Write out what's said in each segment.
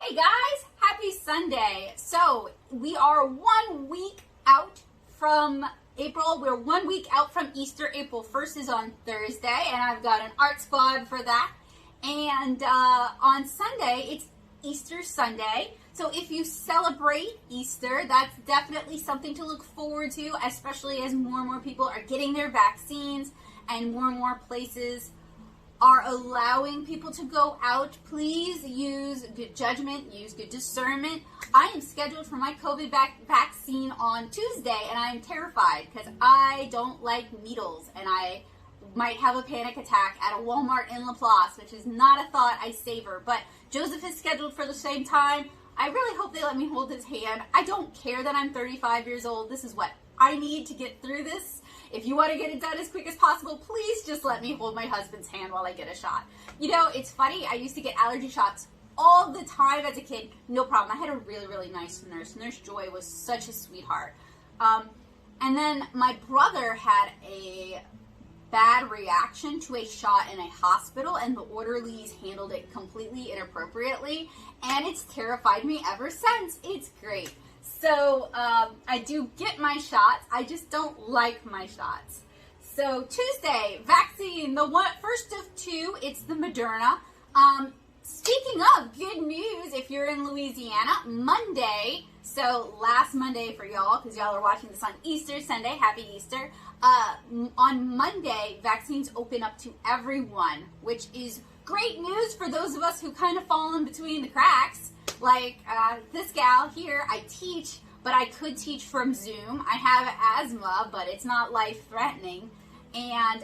Hey guys, happy Sunday. So we are 1 week out from April. We're 1 week out from Easter. April 1st is on Thursday, and I've got an art squad for that. And on Sunday, it's Easter Sunday. So if you celebrate Easter, that's definitely something to look forward to, especially as more and more people are getting their vaccines and more places are allowing people to go out. Please use good judgment, use good discernment. I am scheduled for my COVID vaccine on Tuesday, and I'm terrified because I don't like needles, and I might have a panic attack at a Walmart in Laplace, which is not a thought I savor. But Joseph is scheduled for the same time. I really hope they let me hold his hand. I don't care that I'm 35 years old. This is what I need to get through this. If you want to get it done as quick as possible, please just let me hold my husband's hand while I get a shot. You know, it's funny. I used to get allergy shots all the time as a kid. No problem. I had a really nice nurse. Nurse Joy was such a sweetheart. And then my brother had a bad reaction to a shot in a hospital, and the orderlies handled it completely inappropriately, and it's terrified me ever since. It's great. So I do get my shots. I just don't like my shots. So Tuesday, vaccine, the first of two. It's the Moderna. Speaking of good news, if you're in Louisiana, Monday, so last Monday for y'all, because y'all are watching this on Easter Sunday, happy Easter. On Monday, vaccines open up to everyone, which is great news for those of us who kind of fall in between the cracks. Like this gal here, I teach, but I could teach from Zoom. I have asthma, but it's not life-threatening. And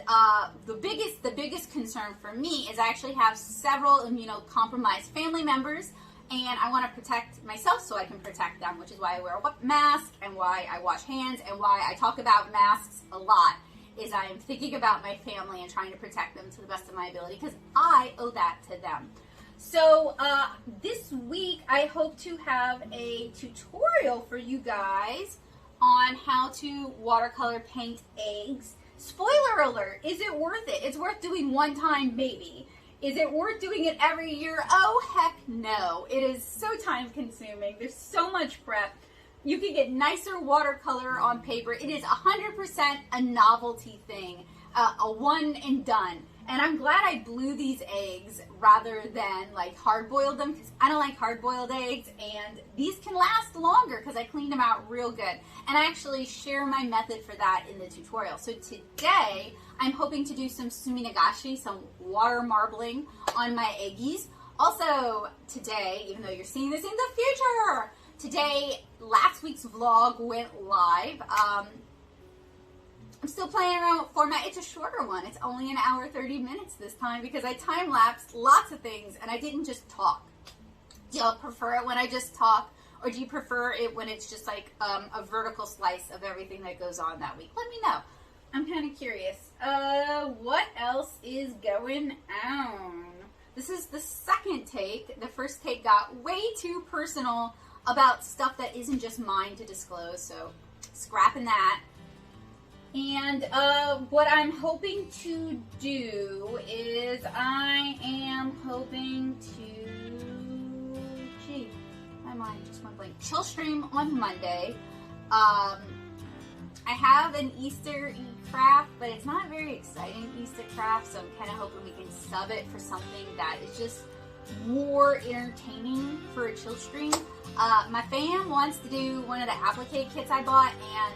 the biggest concern for me is I actually have several immunocompromised family members, and I want to protect myself so I can protect them, which is why I wear a mask and why I wash hands and why I talk about masks a lot, is I am thinking about my family and trying to protect them to the best of my ability because I owe that to them. So this week I hope to have a tutorial for you guys on how to watercolor paint eggs. Spoiler alert, is it worth it? It's worth doing one time, maybe. Is it worth doing it every year? Oh, heck no. It is so time consuming. There's so much prep. You can get nicer watercolor on paper. It is 100% a novelty thing, a one and done. And I'm glad I blew these eggs rather than like hard-boiled them, because I don't like hard-boiled eggs, and these can last longer because I cleaned them out real good. And I actually share my method for that in the tutorial. So today, I'm hoping to do some suminagashi, some water marbling on my eggies. Also today, even though you're seeing this in the future, today, last week's vlog went live. I'm still playing around with format. It's a shorter one. It's only an hour 30 minutes this time because I time-lapsed lots of things and I didn't just talk. Do y'all prefer it when I just talk, or do you prefer it when it's just like a vertical slice of everything that goes on that week? Let me know. I'm kind of curious. What else is going on? This is the second take. The first take got way too personal about stuff that isn't just mine to disclose, so scrapping that. And what I'm hoping to do is I am hoping to, my mind just went blank. Chill stream on Monday. I have an Easter craft, but it's not a very exciting Easter craft, so I'm kind of hoping we can sub it for something that is just more entertaining for a chill stream. My fam wants to do one of the applique kits I bought, and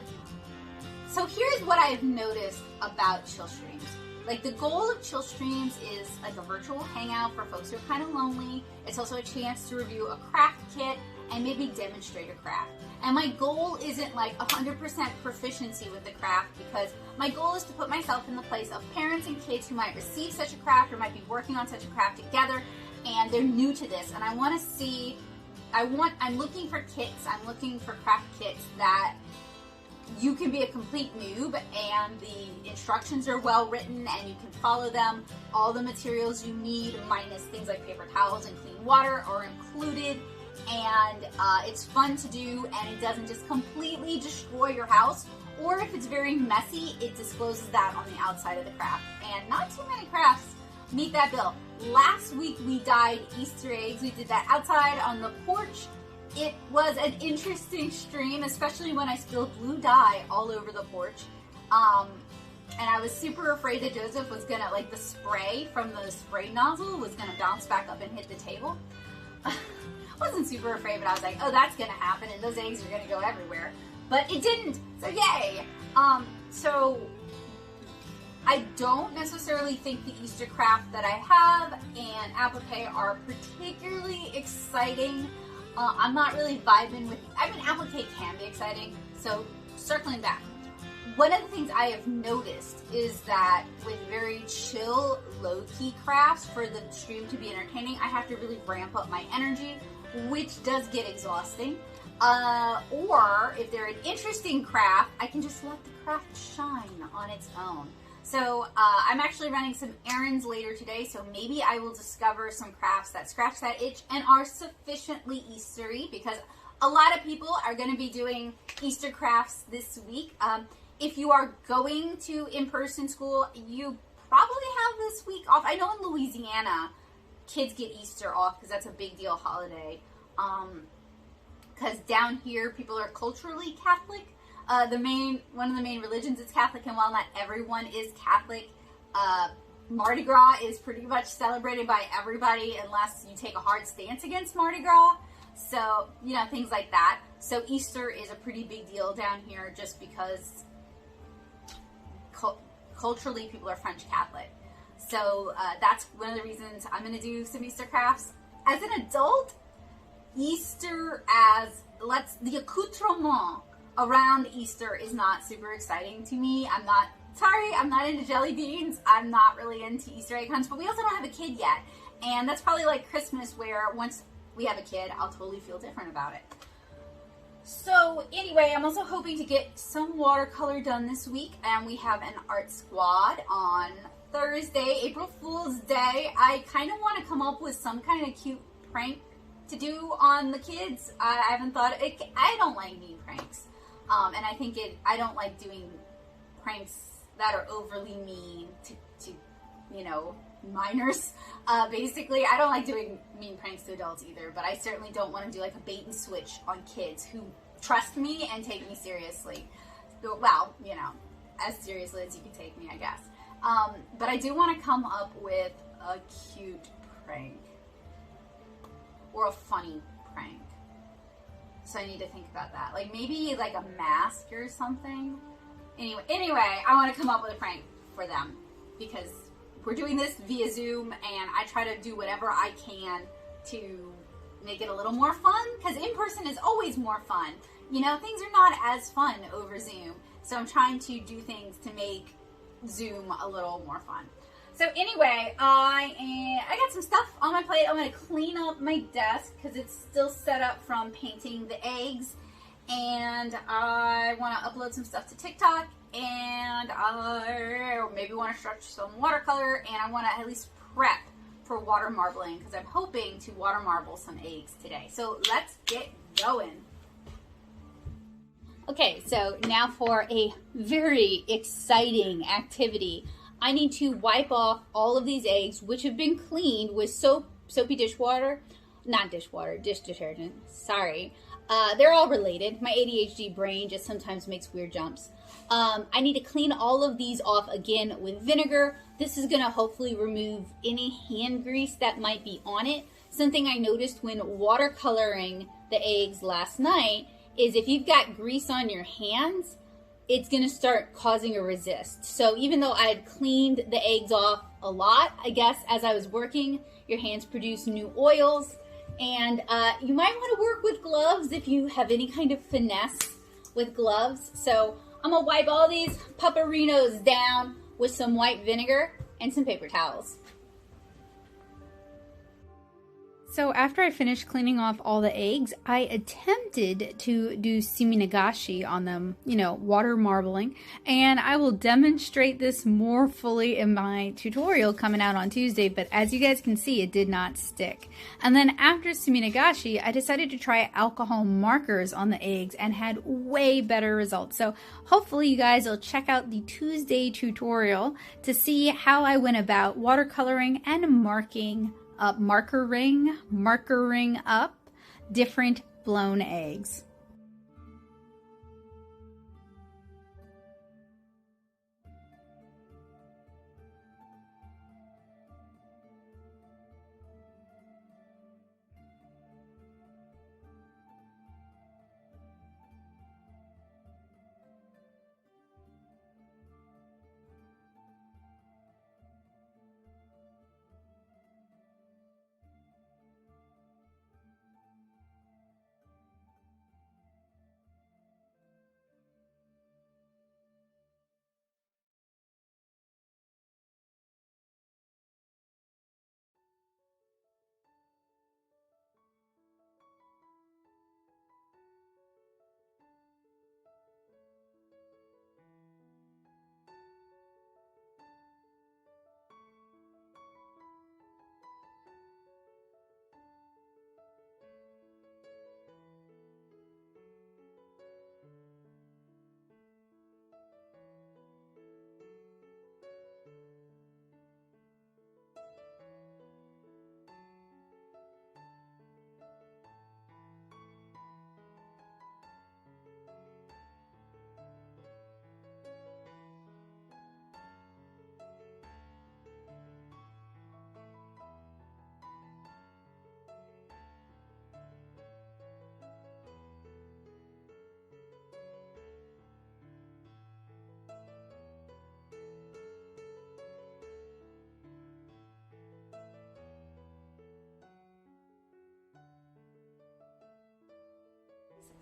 so here's what I've noticed about chill streams. Like, the goal of chill streams is like a virtual hangout for folks who are kind of lonely. It's also a chance to review a craft kit and maybe demonstrate a craft. And my goal isn't like 100% proficiency with the craft, because my goal is to put myself in the place of parents and kids who might receive such a craft or might be working on such a craft together, and they're new to this. And I want to see, I'm looking for kits, I'm looking for craft kits that you can be a complete noob and the instructions are well written and you can follow them. All the materials you need, minus things like paper towels and clean water, are included, and it's fun to do, and it doesn't just completely destroy your house, or if it's very messy, it discloses that on the outside of the craft. And not too many crafts meet that bill. Last week we dyed Easter eggs. We did that outside on the porch. It was an interesting stream, especially when I spilled blue dye all over the porch. And I was super afraid that Joseph was gonna, like, the spray from the spray nozzle was gonna bounce back up and hit the table. Wasn't super afraid, but I was like, oh, that's gonna happen and those eggs are gonna go everywhere. But it didn't, so yay! So I don't necessarily think the Easter craft that I have and applique are particularly exciting. I'm not really vibing with, I mean, applique can be exciting, so circling back. One of the things I have noticed is that with very chill, low-key crafts, for the stream to be entertaining, I have to really ramp up my energy, which does get exhausting. Or if they're an interesting craft, I can just let the craft shine on its own. So I'm actually running some errands later today, so maybe I will discover some crafts that scratch that itch and are sufficiently Eastery, because a lot of people are going to be doing Easter crafts this week. If you are going to in-person school, you probably have this week off. I know in Louisiana, kids get Easter off because that's a big deal holiday. Because down here, people are culturally Catholic. One of the main religions is Catholic, and while not everyone is Catholic, Mardi Gras is pretty much celebrated by everybody unless you take a hard stance against Mardi Gras. So, you know, things like that. So Easter is a pretty big deal down here just because culturally people are French Catholic. So that's one of the reasons I'm going to do some Easter crafts. As an adult, Easter the accoutrement around Easter is not super exciting to me. I'm not into jelly beans. I'm not really into Easter egg hunts, but we also don't have a kid yet. And that's probably like Christmas, where once we have a kid, I'll totally feel different about it. So anyway, I'm also hoping to get some watercolor done this week, and we have an art squad on Thursday, April Fool's Day. I kind of want to come up with some kind of cute prank to do on the kids. I haven't thought it. I don't like mean pranks, and I don't like doing pranks that are overly mean to you know, minors. Basically, I don't like doing mean pranks to adults either, but I certainly don't want to do like a bait and switch on kids who trust me and take me seriously. Well, you know, as seriously as you can take me, I guess. But I do want to come up with a cute prank or a funny prank. So I need to think about that. Like maybe like a mask or something. Anyway, I want to come up with a prank for them because we're doing this via Zoom, and I try to do whatever I can to make it a little more fun, because in person is always more fun. You know, things are not as fun over Zoom, so I'm trying to do things to make Zoom a little more fun. So anyway, I got some stuff on my plate. I'm going to clean up my desk because it's still set up from painting the eggs, and I want to upload some stuff to TikTok, and I maybe want to stretch some watercolor, and I want to at least prep for water marbling because I'm hoping to water marble some eggs today. So let's get going. Okay, so now for a very exciting activity. I need to wipe off all of these eggs, which have been cleaned with soapy dishwater. Not dishwater, dish detergent. Sorry. They're all related. My ADHD brain just sometimes makes weird jumps. I need to clean all of these off again with vinegar. This is going to hopefully remove any hand grease that might be on it. Something I noticed when watercoloring the eggs last night is if you've got grease on your hands, it's going to start causing a resist. So even though I had cleaned the eggs off a lot, I guess as I was working, your hands produce new oils. And you might want to work with gloves if you have any kind of finesse with gloves. So I'm going to wipe all these pupperinos down with some white vinegar and some paper towels. So after I finished cleaning off all the eggs, I attempted to do suminagashi on them, water marbling, and I will demonstrate this more fully in my tutorial coming out on Tuesday, but as you guys can see, it did not stick. And then after suminagashi, I decided to try alcohol markers on the eggs and had way better results. So hopefully you guys will check out the Tuesday tutorial to see how I went about watercoloring and markering up different blown eggs.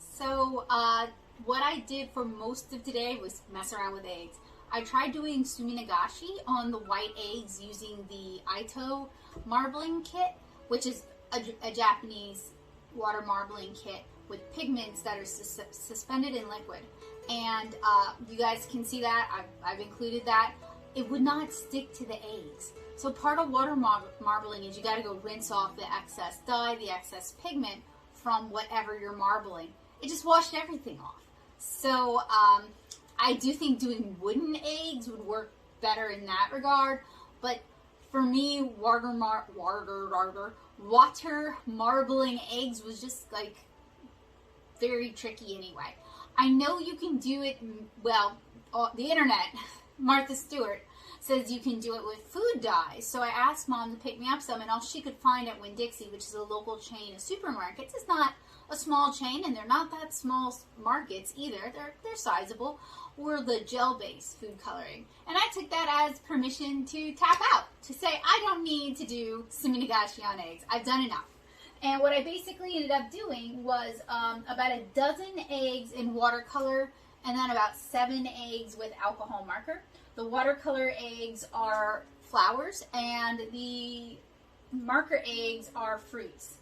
So what I did for most of today was mess around with eggs. I tried doing suminagashi on the white eggs using the Ito marbling kit, which is a Japanese water marbling kit with pigments that are suspended in liquid. And you guys can see that. I've included that. It would not stick to the eggs. So part of water marbling is you got to go rinse off the excess dye, the excess pigment from whatever you're marbling. It just washed everything off. So I do think doing wooden eggs would work better in that regard. But for me, water marbling eggs was just like very tricky anyway. I know you can do it, well, the internet, Martha Stewart, says you can do it with food dye. So I asked Mom to pick me up some, and all she could find at Winn-Dixie, which is a local chain of supermarkets. It's not a small chain, and they're not that small markets either. They're sizable. Or the gel-based food coloring. And I took that as permission to tap out, to say I don't need to do suminagashi on eggs. I've done enough. And what I basically ended up doing was about a dozen eggs in watercolor and then about 7 eggs with alcohol marker. The watercolor eggs are flowers and the marker eggs are fruits.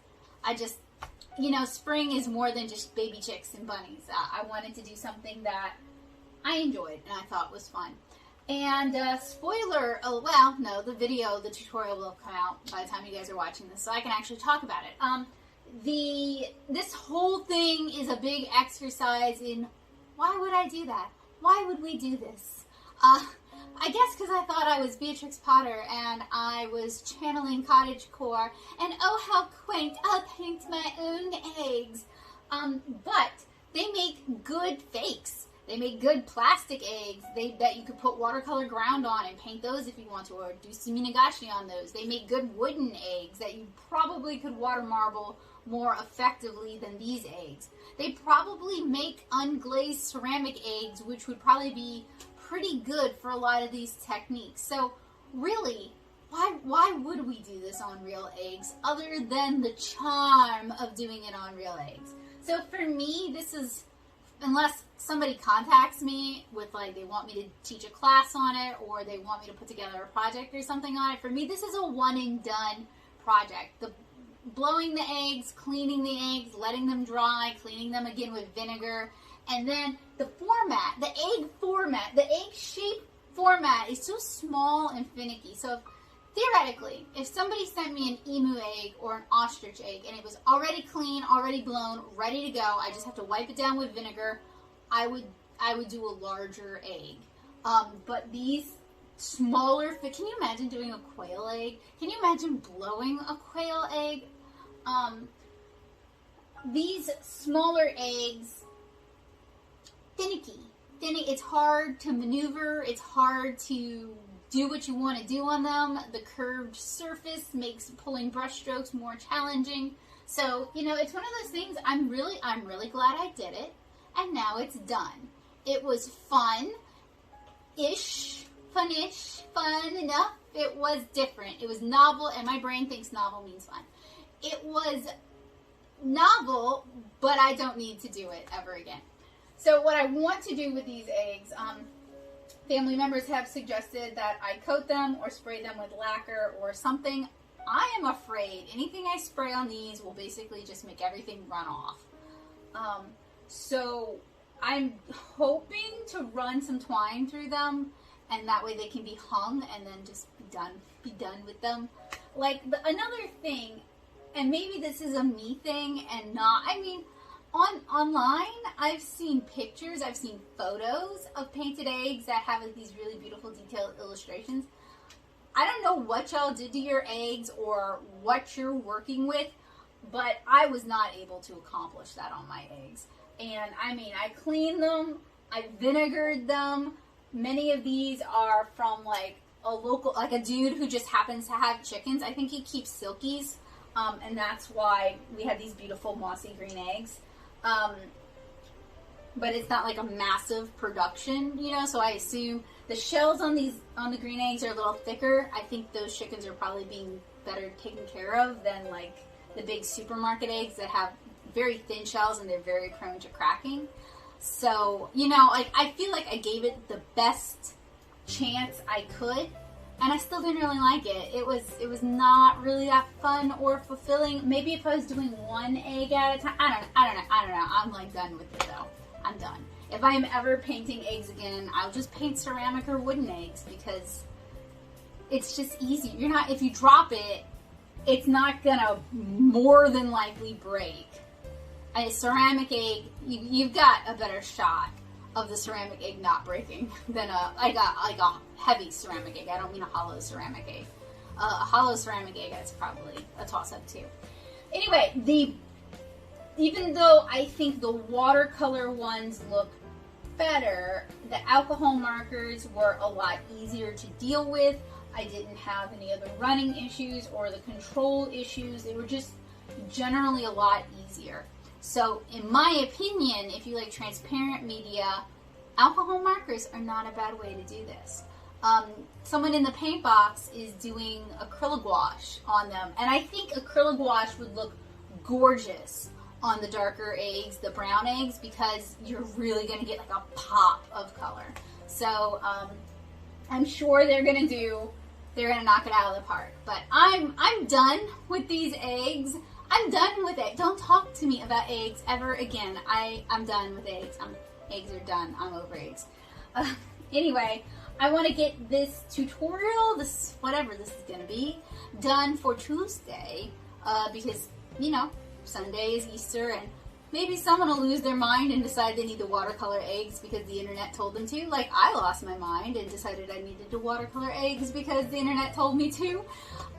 I just, spring is more than just baby chicks and bunnies. I wanted to do something that I enjoyed and I thought was fun. And spoiler, the tutorial will come out by the time you guys are watching this, so I can actually talk about it. This whole thing is a big exercise in why would I do that? Why would we do this? I guess because I thought I was Beatrix Potter and I was channeling cottagecore and oh how quaint, I'll paint my own eggs. But they make good fakes. They make good plastic eggs that you could put watercolor ground on and paint those if you want to, or do suminagashi on those. They make good wooden eggs that you probably could water marble more effectively than these eggs. They probably make unglazed ceramic eggs, which would probably be pretty good for a lot of these techniques. So really, why would we do this on real eggs other than the charm of doing it on real eggs? So for me, this is, unless somebody contacts me with they want me to teach a class on it or they want me to put together a project or something on it, for me this is a one and done project. blowing the eggs, cleaning the eggs, letting them dry, cleaning them again with vinegar. And then the format, the egg shape format is so small and finicky. So theoretically, if somebody sent me an emu egg or an ostrich egg and it was already clean, already blown, ready to go, I just have to wipe it down with vinegar, I would do a larger egg. But these smaller, can you imagine doing a quail egg? Can you imagine blowing a quail egg? These smaller eggs, finicky. It's hard to maneuver. It's hard to do what you want to do on them. The curved surface makes pulling brush strokes more challenging. So, you know, it's one of those things. I'm really glad I did it. And now it's done. It was fun-ish, fun enough. It was different. It was novel, and my brain thinks novel means fun. It was novel, but I don't need to do it ever again. So what I want to do with these eggs, family members have suggested that I coat them or spray them with lacquer or something. I am afraid anything I spray on these will basically just make everything run off. So I'm hoping to run some twine through them, and that way they can be hung and then just be done with them. Like another thing, and maybe this is a me thing and not, I mean, online I've seen pictures, I've seen photos of painted eggs that have like these really beautiful detailed illustrations. I don't know what y'all did to your eggs or what you're working with, but I was not able to accomplish that on my eggs. And I mean, I cleaned them, I vinegared them. Many of these are from like a local, like a dude who just happens to have chickens. I think he keeps silkies, and that's why we had these beautiful mossy green eggs. But it's not like a massive production, you know, so I assume the shells on the green eggs are a little thicker. I think those chickens are probably being better taken care of than like the big supermarket eggs that have very thin shells and they're very prone to cracking. So, you know, like I feel like I gave it the best chance I could, and I still didn't really like it. It was not really that fun or fulfilling. Maybe if I was doing one egg at a time, I don't know. I'm like done with it though. I'm done. If I am ever painting eggs again, I'll just paint ceramic or wooden eggs because it's just easy. If you drop it, it's not gonna more than likely break. A ceramic egg, you've got a better shot of the ceramic egg not breaking than a heavy ceramic egg. I don't mean a hollow ceramic egg. A hollow ceramic egg, that's probably a toss-up too. Anyway, even though I think the watercolor ones look better, the alcohol markers were a lot easier to deal with. I didn't have any of the running issues or the control issues. They were just generally a lot easier. So, in my opinion, if you like transparent media, alcohol markers are not a bad way to do this. Someone in the paint box is doing acrylic gouache on them, and I think acrylic gouache would look gorgeous on the darker eggs, the brown eggs, because you're really going to get like a pop of color. So, I'm sure they're going to knock it out of the park. But I'm done with these eggs. I'm done with it. Don't talk to me about eggs ever again. I'm done with eggs. Eggs are done. I'm over eggs. Anyway, I want to get this tutorial, whatever this is going to be, done for Tuesday, because, you know, Sunday is Easter, and maybe someone will lose their mind and decide they need to watercolor eggs because the internet told them to. Like, I lost my mind and decided I needed to watercolor eggs because the internet told me to.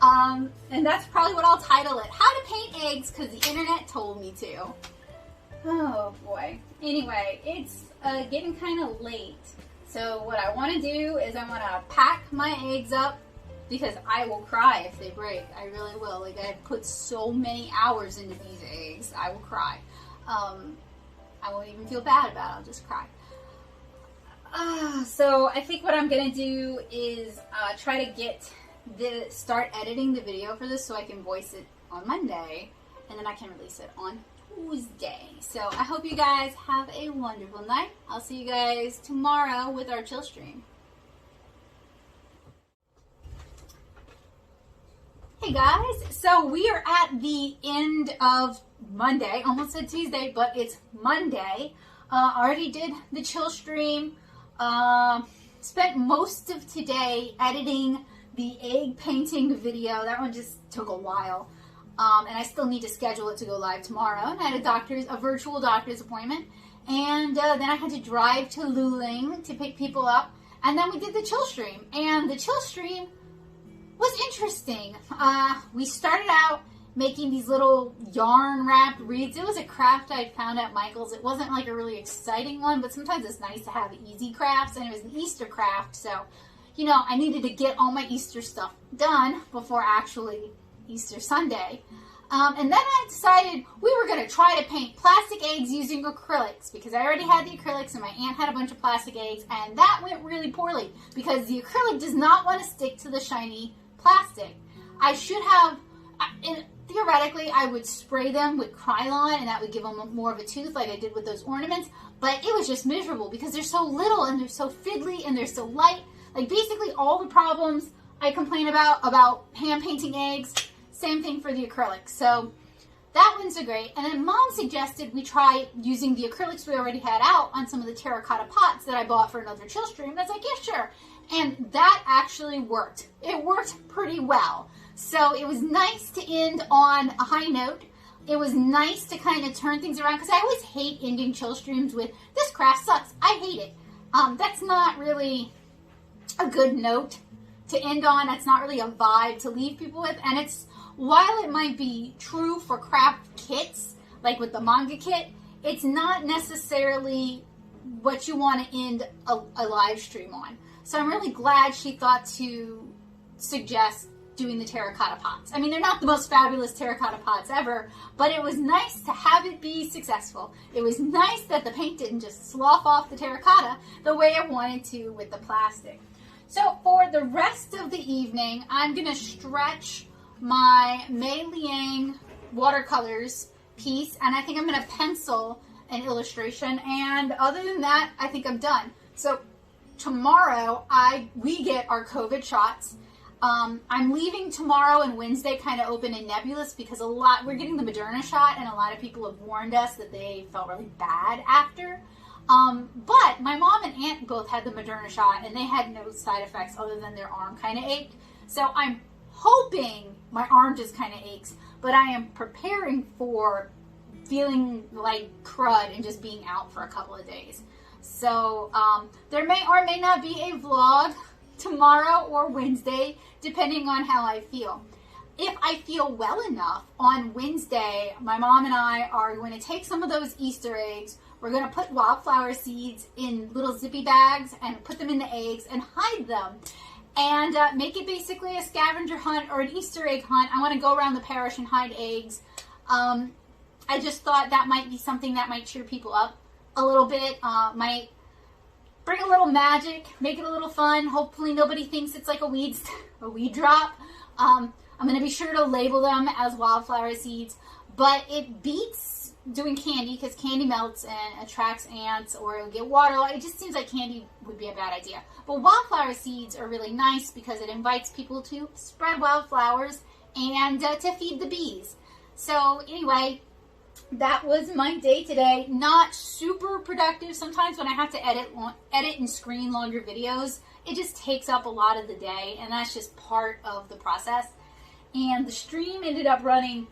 And that's probably what I'll title it. How to paint eggs because the internet told me to. Oh, boy. Anyway, it's getting kind of late. So what I want to do is I want to pack my eggs up because I will cry if they break. I really will. Like, I've put so many hours into these eggs. I will cry. I won't even feel bad about it. I'll just cry. So I think what I'm going to do is try to start editing the video for this so I can voice it on Monday, and then I can release it on Tuesday. So I hope you guys have a wonderful night. I'll see you guys tomorrow with our chill stream. Hey guys, so we are at the end of Monday, almost said Tuesday, but it's Monday. Already did the chill stream. Spent most of today editing the egg painting video. That one just took a while. And I still need to schedule it to go live tomorrow. And I had a virtual doctor's appointment. And then I had to drive to Luling to pick people up. And then we did the chill stream. And the chill stream was interesting. We started out making these little yarn wrapped wreaths. It was a craft I found at Michael's. It wasn't like a really exciting one, but sometimes it's nice to have easy crafts, and it was an Easter craft, so, you know, I needed to get all my Easter stuff done before actually Easter Sunday. And then I decided we were going to try to paint plastic eggs using acrylics, because I already had the acrylics and my aunt had a bunch of plastic eggs, and that went really poorly because the acrylic does not want to stick to the shiny plastic. I should have, theoretically, I would spray them with Krylon and that would give them more of a tooth like I did with those ornaments, but it was just miserable because they're so little and they're so fiddly and they're so light. Like basically all the problems I complain about hand painting eggs, same thing for the acrylics. So that wasn't so great. And then Mom suggested we try using the acrylics we already had out on some of the terracotta pots that I bought for another chill stream. And I was like, yeah, sure. And that actually worked. It worked pretty well. So it was nice to end on a high note. It was nice to kind of turn things around because I always hate ending chill streams with, this craft sucks. I hate it. That's not really a good note to end on. That's not really a vibe to leave people with. And it's, while it might be true for craft kits, like with the manga kit, it's not necessarily what you want to end a live stream on. So I'm really glad she thought to suggest doing the terracotta pots. I mean, they're not the most fabulous terracotta pots ever, but it was nice to have it be successful. It was nice that the paint didn't just slough off the terracotta the way I wanted to with the plastic. So for the rest of the evening, I'm going to stretch my Mei Liang watercolors piece, and I think I'm going to pencil an illustration, and other than that, I think I'm done. So tomorrow, we get our COVID shots. I'm leaving tomorrow and Wednesday kind of open and nebulous because we're getting the Moderna shot, and a lot of people have warned us that they felt really bad after. But my mom and aunt both had the Moderna shot, and they had no side effects other than their arm kind of ached. So I'm hoping my arm just kind of aches, but I am preparing for feeling like crud and just being out for a couple of days. So there may or may not be a vlog tomorrow or Wednesday, depending on how I feel. If I feel well enough, on Wednesday, my mom and I are going to take some of those Easter eggs. We're going to put wildflower seeds in little zippy bags and put them in the eggs and hide them. And make it basically a scavenger hunt or an Easter egg hunt. I want to go around the parish and hide eggs. I just thought that might be something that might cheer people up a little bit. Might bring a little magic, make it a little fun. Hopefully nobody thinks it's like a weed drop. I'm going to be sure to label them as wildflower seeds. But it beats doing candy because candy melts and attracts ants, or it'll get waterlogged. It just seems like candy would be a bad idea. But wildflower seeds are really nice because it invites people to spread wildflowers and to feed the bees. So anyway, that was my day today. Not super productive. Sometimes when I have to edit and screen longer videos, it just takes up a lot of the day, and that's just part of the process. And the stream ended up running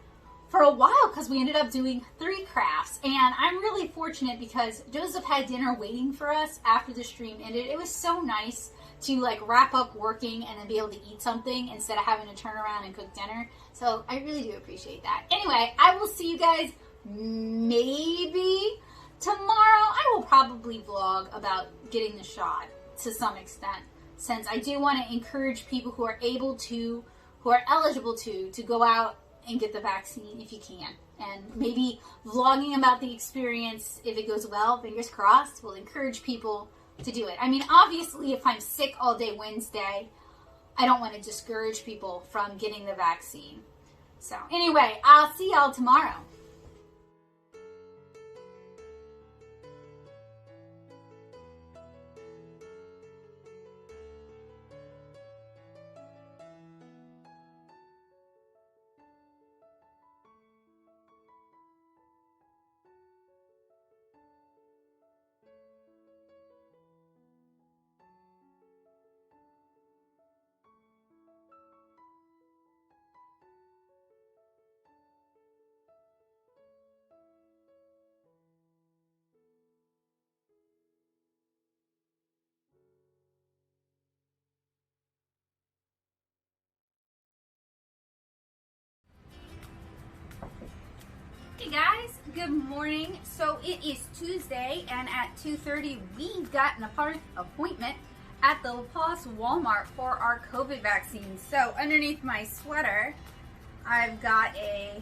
for a while because we ended up doing 3 crafts, and I'm really fortunate because Joseph had dinner waiting for us after the stream ended. It was so nice to like wrap up working and then be able to eat something instead of having to turn around and cook dinner. So I really do appreciate that. Anyway, I will see you guys maybe tomorrow. I will probably vlog about getting the shot to some extent, since I do want to encourage people who are able to, who are eligible to go out and get the vaccine if you can. And maybe vlogging about the experience, if it goes well, fingers crossed, will encourage people to do it. I mean, obviously, if I'm sick all day Wednesday, I don't want to discourage people from getting the vaccine. So anyway, I'll see y'all tomorrow. Hey guys, good morning. So it is Tuesday, and at 2:30 we got an appointment at the La Paz Walmart for our COVID vaccine. So underneath my sweater, I've got a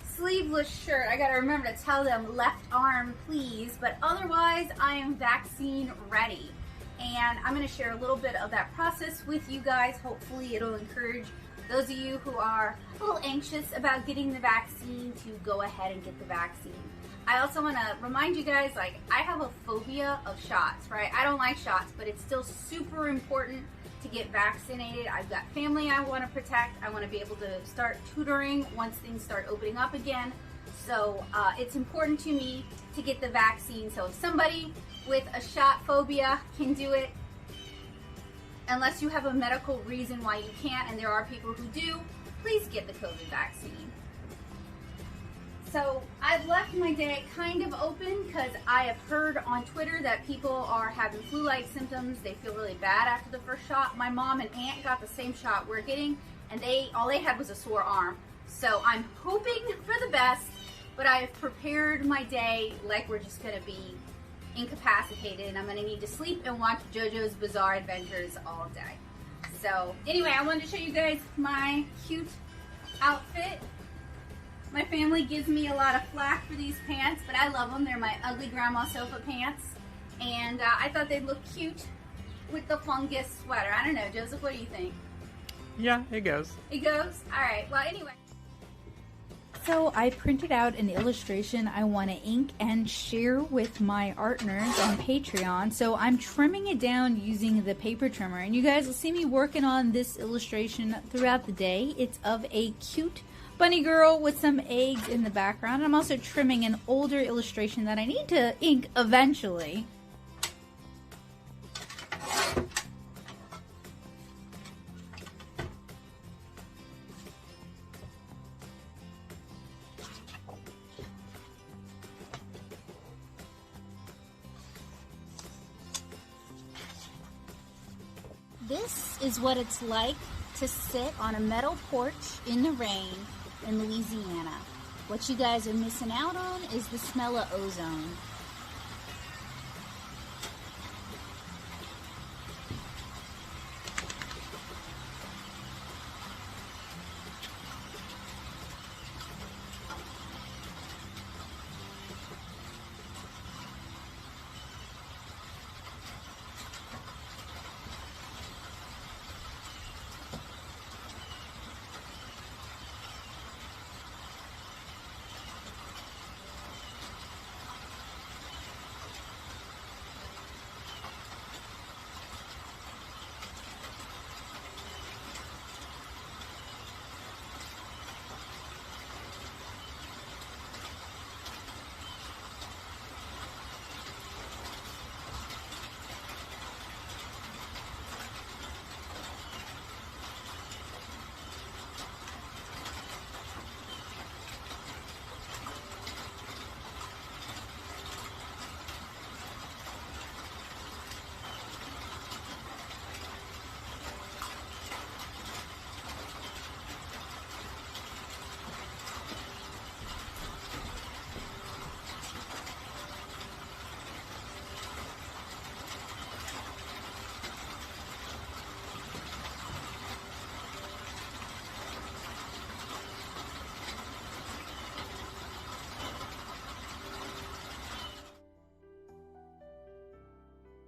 sleeveless shirt. I gotta remember to tell them left arm please, but otherwise I am vaccine ready. And I'm gonna share a little bit of that process with you guys. Hopefully it'll encourage those of you who are a little anxious about getting the vaccine to go ahead and get the vaccine. I also want to remind you guys, like, I have a phobia of shots, right? I don't like shots, but it's still super important to get vaccinated. I've got family I want to protect. I want to be able to start tutoring once things start opening up again. So it's important to me to get the vaccine. So if somebody with a shot phobia can do it, unless you have a medical reason why you can't, and there are people who do, please get the COVID vaccine. So I've left my day kind of open because I have heard on Twitter that people are having flu-like symptoms. They feel really bad after the first shot. My mom and aunt got the same shot we're getting, and all they had was a sore arm. So I'm hoping for the best, but I have prepared my day like we're just going to be incapacitated, and I'm going to need to sleep and watch JoJo's Bizarre Adventures all day. So anyway, I wanted to show you guys my cute outfit. My family gives me a lot of flack for these pants, but I love them. They're my ugly grandma sofa pants, and I thought they'd look cute with the fungus sweater. I don't know, Joseph, what do you think? Yeah, it goes. It goes? Alright, well anyway. So I printed out an illustration I want to ink and share with my art nerds on Patreon. So I'm trimming it down using the paper trimmer. And you guys will see me working on this illustration throughout the day. It's of a cute bunny girl with some eggs in the background. I'm also trimming an older illustration that I need to ink eventually. This is what it's like to sit on a metal porch in the rain in Louisiana. What you guys are missing out on is the smell of ozone.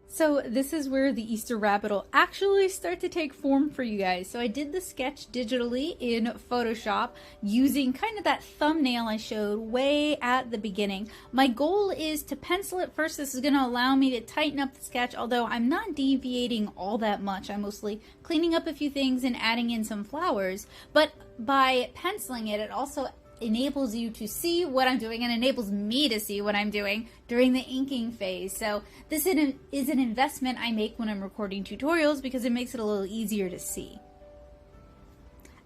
So this is where the Easter rabbit will actually start to take form for you guys. So I did the sketch digitally in Photoshop using kind of that thumbnail I showed way at the beginning. My goal is to pencil it first. This is going to allow me to tighten up the sketch, although I'm not deviating all that much. I'm mostly cleaning up a few things and adding in some flowers. But by penciling it, it also enables you to see what I'm doing and enables me to see what I'm doing during the inking phase. So this is an investment I make when I'm recording tutorials because it makes it a little easier to see.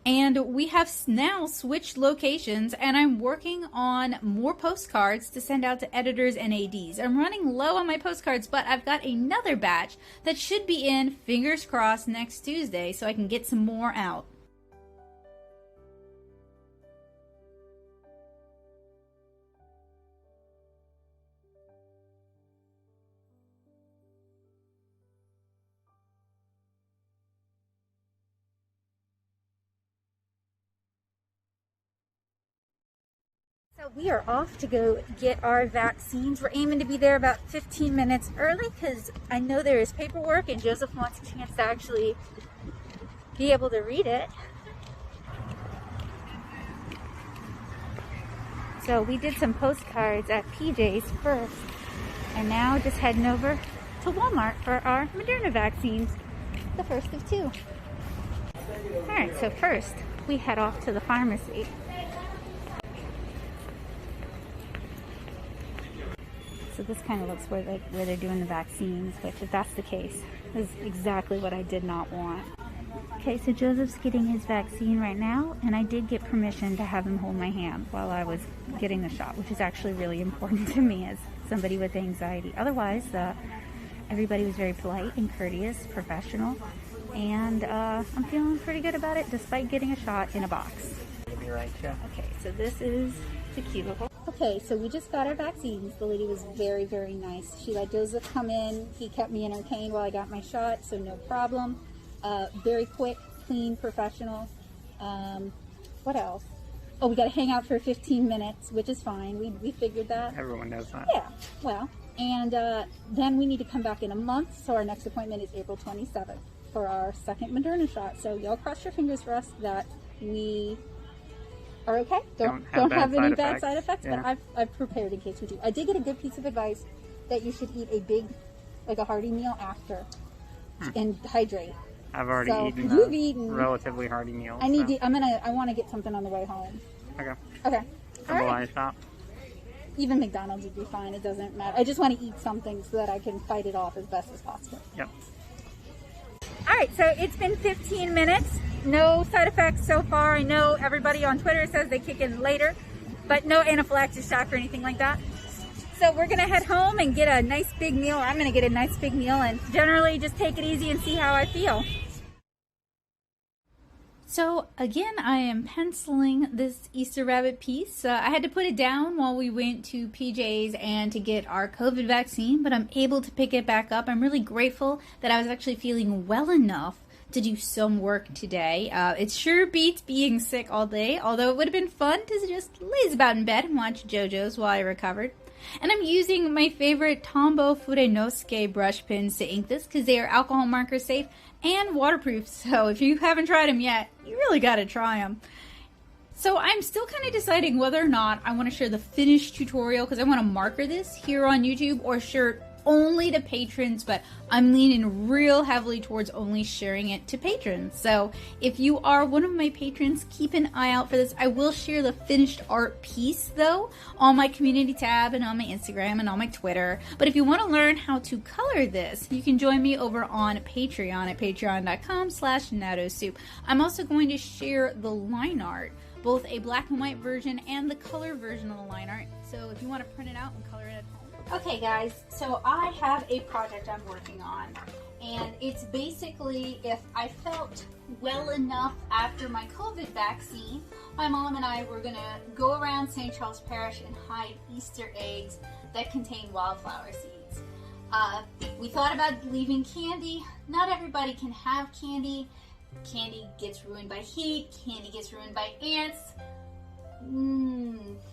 And we have now switched locations, and I'm working on more postcards to send out to editors and ADs. I'm running low on my postcards, but I've got another batch that should be in, fingers crossed, next Tuesday, so I can get some more out. So we are off to go get our vaccines. We're aiming to be there about 15 minutes early because I know there is paperwork and Joseph wants a chance to actually be able to read it. So we did some postcards at PJ's first and now just heading over to Walmart for our Moderna vaccines, the first of two. Alright, so first we head off to the pharmacy. So this kind of looks where they're doing the vaccines, which if that's the case, is exactly what I did not want. Okay, so Joseph's getting his vaccine right now, and I did get permission to have him hold my hand while I was getting the shot, which is actually really important to me as somebody with anxiety. Otherwise, everybody was very polite and courteous, professional, and I'm feeling pretty good about it despite getting a shot in a box. You'll be right, yeah. Okay, so this is the cubicle. Okay, so we just got our vaccines. The lady was very, very nice. She let Joseph come in. He kept me entertained while I got my shot, so no problem. Very quick, clean, professional. What else? Oh, we got to hang out for 15 minutes, which is fine. We figured that. Everyone knows that. Yeah, well, and then we need to come back in a month, so our next appointment is April 27th for our second Moderna shot. So y'all cross your fingers for us that we are okay. Don't have any bad side effects, yeah. But I've prepared in case we do. I did get a good piece of advice that you should eat a big, like a hearty meal after and hydrate. I've already eaten relatively hearty meal. I want to get something on the way home. Okay. Okay. All right. Shop. Even McDonald's would be fine. It doesn't matter. I just want to eat something so that I can fight it off as best as possible. Yep. All right, so it's been 15 minutes. No side effects so far. I know everybody on Twitter says they kick in later, but no anaphylaxis shock or anything like that. So we're gonna head home and get a nice big meal. I'm gonna get a nice big meal and generally just take it easy and see how I feel. So again, I am penciling this Easter rabbit piece. I had to put it down while we went to PJ's and to get our COVID vaccine, but I'm able to pick it back up. I'm really grateful that I was actually feeling well enough to do some work today. It sure beats being sick all day, although it would have been fun to just laze about in bed and watch JoJo's while I recovered. And I'm using my favorite Tombow Furenosuke brush pens to ink this because they are alcohol marker safe and waterproof. So if you haven't tried them yet, you really got to try them. So I'm still kind of deciding whether or not I want to share the finished tutorial because I want to marker this here on YouTube or share it only to patrons, but I'm leaning real heavily towards only sharing it to patrons. So if you are one of my patrons, keep an eye out for this. I will share the finished art piece though on my community tab and on my Instagram and on my Twitter. But if you want to learn how to color this, you can join me over on Patreon at patreon.com/natosoup. I'm also going to share the line art, both a black and white version and the color version of the line art. So if you want to print it out and color it at home. Okay guys, so I have a project I'm working on, and it's basically if I felt well enough after my COVID vaccine, my mom and I were going to go around St. Charles Parish and hide Easter eggs that contain wildflower seeds. We thought about leaving candy. Not everybody can have candy. Candy gets ruined by heat, candy gets ruined by ants.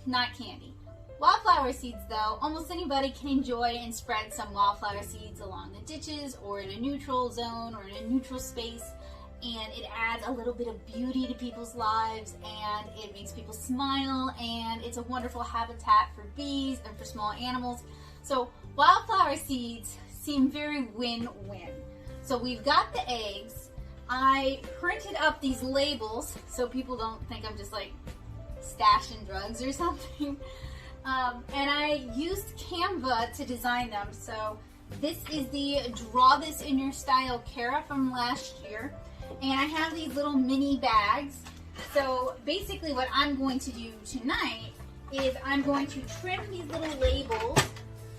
Not candy. Wildflower seeds, though, almost anybody can enjoy and spread some wildflower seeds along the ditches or in a neutral zone or in a neutral space, and it adds a little bit of beauty to people's lives, and it makes people smile, and it's a wonderful habitat for bees and for small animals. So wildflower seeds seem very win-win. So we've got the eggs. I printed up these labels so people don't think I'm just like stashing drugs or something. And I used Canva to design them. So this is the Draw This in Your Style Kara from last year. And I have these little mini bags. So basically what I'm going to do tonight is I'm going to trim these little labels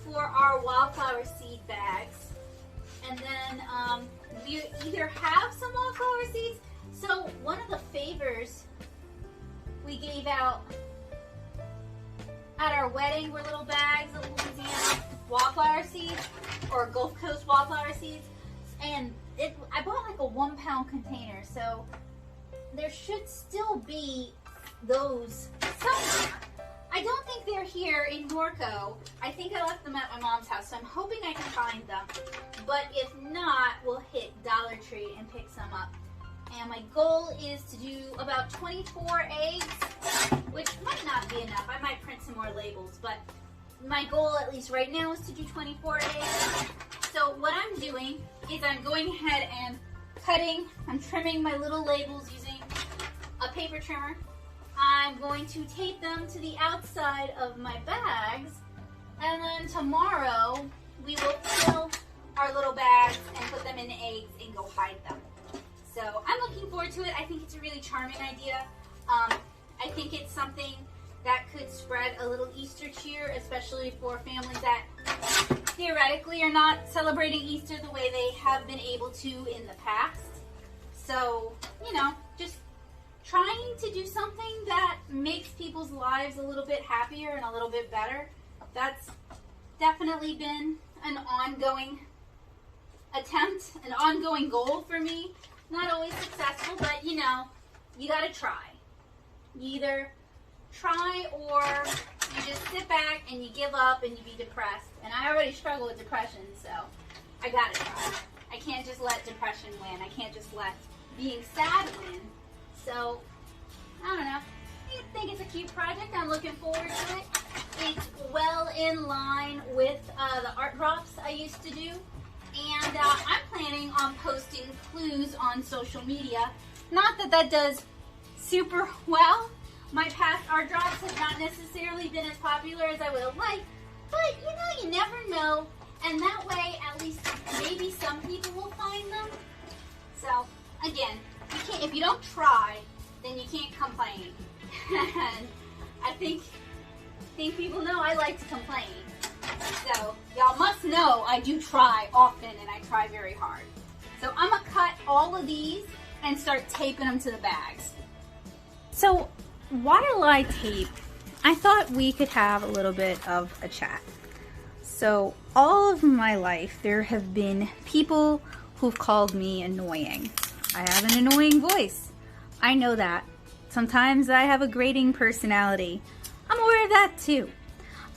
for our wildflower seed bags. And then we either have some wildflower seeds. So one of the favors we gave out at our wedding were little bags of Louisiana wildflower seeds or Gulf Coast wildflower seeds, and I bought like a 1 pound container, so there should still be those somewhere. I I don't think they're here in Norco. I think I left them at my mom's house, so I'm hoping I can find them. But if not, we'll hit Dollar Tree and pick some up. And my goal is to do about 24 eggs, which might not be enough. I might print some more labels, but my goal, at least right now, is to do 24 eggs. So what I'm doing is I'm going ahead and I'm trimming my little labels using a paper trimmer. I'm going to tape them to the outside of my bags, and then tomorrow we will fill our little bags and put them in eggs and go hide them. So I'm looking forward to it. I think it's a really charming idea. I think it's something that could spread a little Easter cheer, especially for families that theoretically are not celebrating Easter the way they have been able to in the past. So, you know, just trying to do something that makes people's lives a little bit happier and a little bit better. That's definitely been an ongoing attempt, an ongoing goal for me. Not always successful, but you know, you gotta try. You either try or you just sit back and you give up and you be depressed. And I already struggle with depression, so I gotta try. I can't just let depression win. I can't just let being sad win. So, I don't know. I think it's a cute project. I'm looking forward to it. It's well in line with the art drops I used to do. And I'm planning on posting clues on social media. Not that that does super well. My past art drops have not necessarily been as popular as I would have liked. But, you know, you never know. And that way, at least maybe some people will find them. So, again, you can't, if you don't try, then you can't complain. And I think people know I like to complain. So, y'all must know I do try often, and I try very hard. So, I'm going to cut all of these and start taping them to the bags. So, while I tape, I thought we could have a little bit of a chat. So, all of my life, there have been people who've called me annoying. I have an annoying voice. I know that. Sometimes I have a grating personality. I'm aware of that too.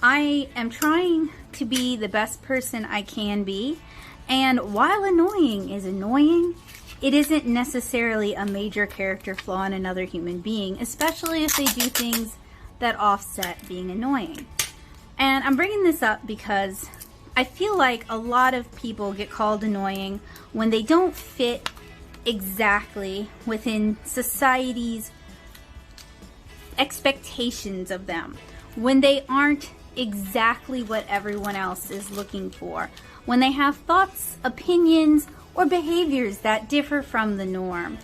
I am trying to be the best person I can be, and while annoying is annoying, it isn't necessarily a major character flaw in another human being, especially if they do things that offset being annoying. And I'm bringing this up because I feel like a lot of people get called annoying when they don't fit exactly within society's expectations of them, when they aren't exactly what everyone else is looking for, when they have thoughts, opinions, or behaviors that differ from the norm.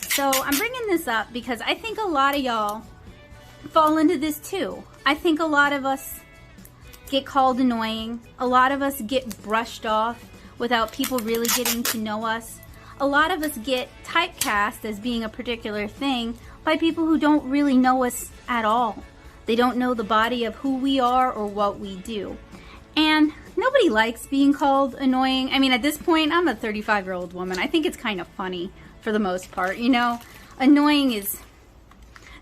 So I'm bringing this up because I think a lot of y'all fall into this too. I think a lot of us get called annoying. A lot of us get brushed off without people really getting to know us. A lot of us get typecast as being a particular thing by people who don't really know us at all. They don't know the body of who we are or what we do. And nobody likes being called annoying. I mean, at this point, I'm a 35-year-old woman. I think it's kind of funny for the most part. You know, annoying is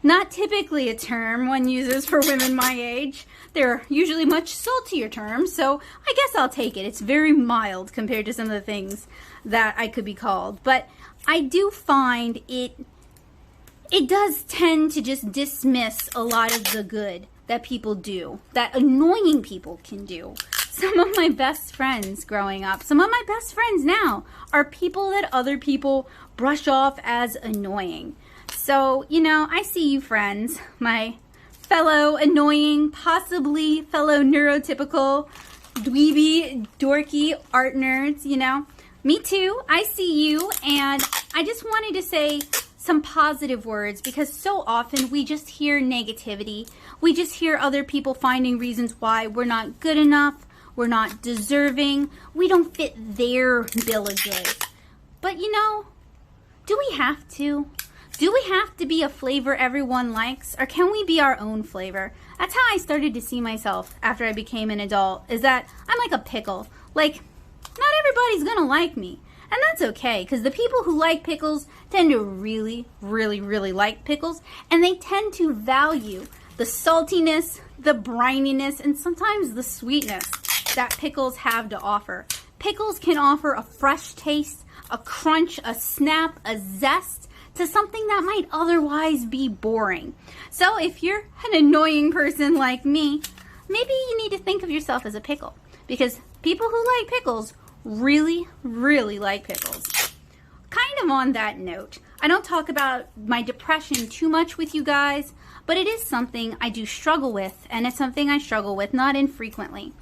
not typically a term one uses for women my age. They're usually much saltier terms, so I guess I'll take it. It's very mild compared to some of the things that I could be called. But I do find it does tend to just dismiss a lot of the good that people do, that annoying people can do. Some of my best friends growing up, some of my best friends now, are people that other people brush off as annoying. So, you know, I see you friends, my fellow annoying, possibly fellow neurotypical, dweeby, dorky art nerds, you know. Me too, I see you, and I just wanted to say some positive words because so often we just hear negativity. We just hear other people finding reasons why we're not good enough, we're not deserving, we don't fit their bill of goods. But you know, do we have to? Do we have to be a flavor everyone likes, or can we be our own flavor? That's how I started to see myself after I became an adult, is that I'm like a pickle. Like, not everybody's gonna like me. And that's okay, because the people who like pickles tend to really, really, really like pickles, and they tend to value the saltiness, the brininess, and sometimes the sweetness that pickles have to offer. Pickles can offer a fresh taste, a crunch, a snap, a zest to something that might otherwise be boring. So if you're an annoying person like me, maybe you need to think of yourself as a pickle, because people who like pickles really, really like pickles. Kind of on that note, I don't talk about my depression too much with you guys, but it is something I do struggle with, and it's something I struggle with not infrequently.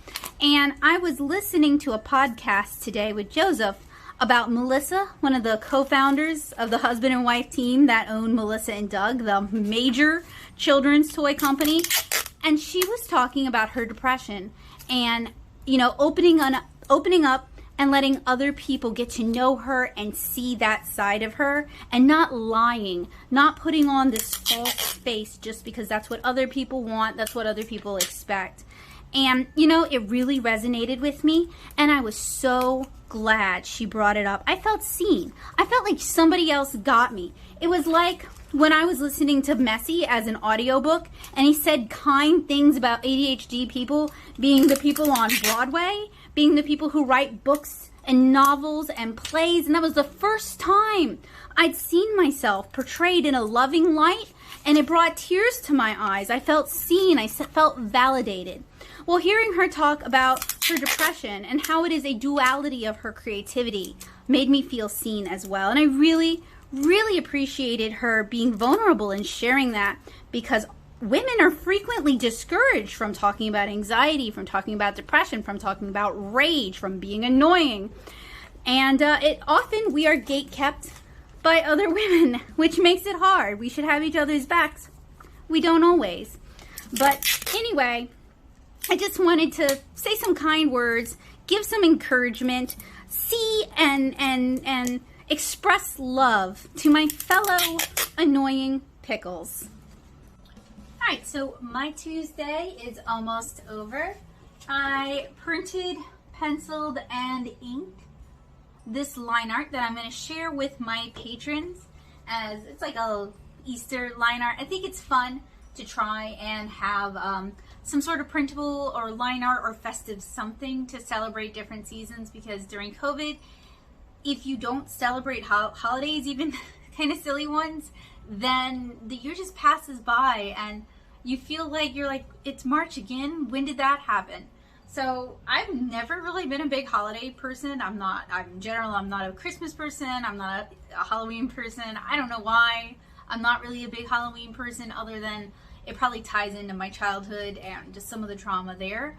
And I was listening to a podcast today with Joseph about Melissa, one of the co-founders of the husband and wife team that own Melissa and Doug, the major children's toy company. And she was talking about her depression and, you know, opening up and letting other people get to know her and see that side of her, and not lying, not putting on this false face just because that's what other people want, that's what other people expect. And, you know, it really resonated with me, and I was so glad she brought it up. I felt seen. I felt like somebody else got me. It was like when I was listening to Messi as an audiobook, and he said kind things about ADHD people being the people on Broadway, being the people who write books and novels and plays, and that was the first time I'd seen myself portrayed in a loving light, and it brought tears to my eyes. I felt seen. I felt validated. Well, hearing her talk about her depression and how it is a duality of her creativity made me feel seen as well. And I really, really appreciated her being vulnerable and sharing that, because women are frequently discouraged from talking about anxiety, from talking about depression, from talking about rage, from being annoying. And often we are gatekept by other women, which makes it hard. We should have each other's backs. We don't always. But anyway, I just wanted to say some kind words, give some encouragement, see and express love to my fellow annoying pickles. Alright, so my Tuesday is almost over. I printed, penciled, and inked this line art that I'm going to share with my patrons, as it's like a Easter line art. I think it's fun to try and have some sort of printable or line art or festive something to celebrate different seasons, because during COVID, if you don't celebrate holidays, even kind of silly ones, then the year just passes by and you feel like it's March again. When did that happen? So I've never really been a big holiday person. In general, I'm not a Christmas person. I'm not a Halloween person. I don't know why. I'm not really a big Halloween person, other than it probably ties into my childhood and just some of the trauma there.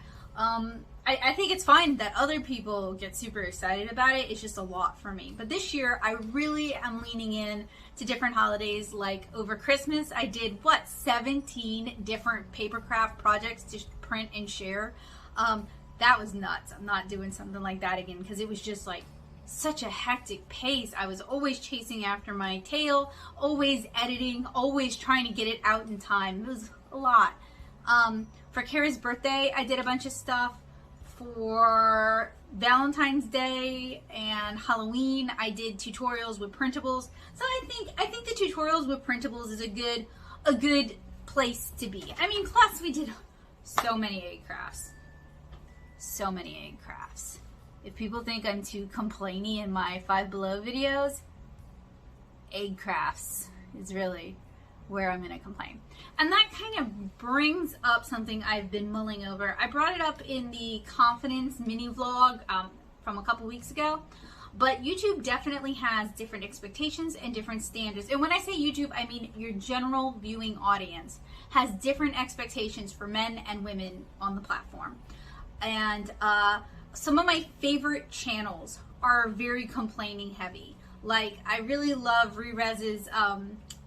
I think it's fine that other people get super excited about it. It's just a lot for me. But this year, I really am leaning in to different holidays. Like over Christmas, I did, 17 different paper craft projects to print and share. That was nuts. I'm not doing something like that again, because it was just like such a hectic pace. I was always chasing after my tail, always editing, always trying to get it out in time. It was a lot. For Kara's birthday, I did a bunch of stuff. For Valentine's Day and Halloween, I did tutorials with printables. So I think the tutorials with printables is a good place to be. I mean, plus we did so many egg crafts. So many egg crafts. If people think I'm too complainy in my Five Below videos, egg crafts is really where I'm going to complain. And that kind of brings up something I've been mulling over. I brought it up in the confidence mini vlog from a couple weeks ago, but YouTube definitely has different expectations and different standards. And when I say YouTube, I mean your general viewing audience has different expectations for men and women on the platform. And some of my favorite channels are very complaining heavy. Like, I really love Rerez's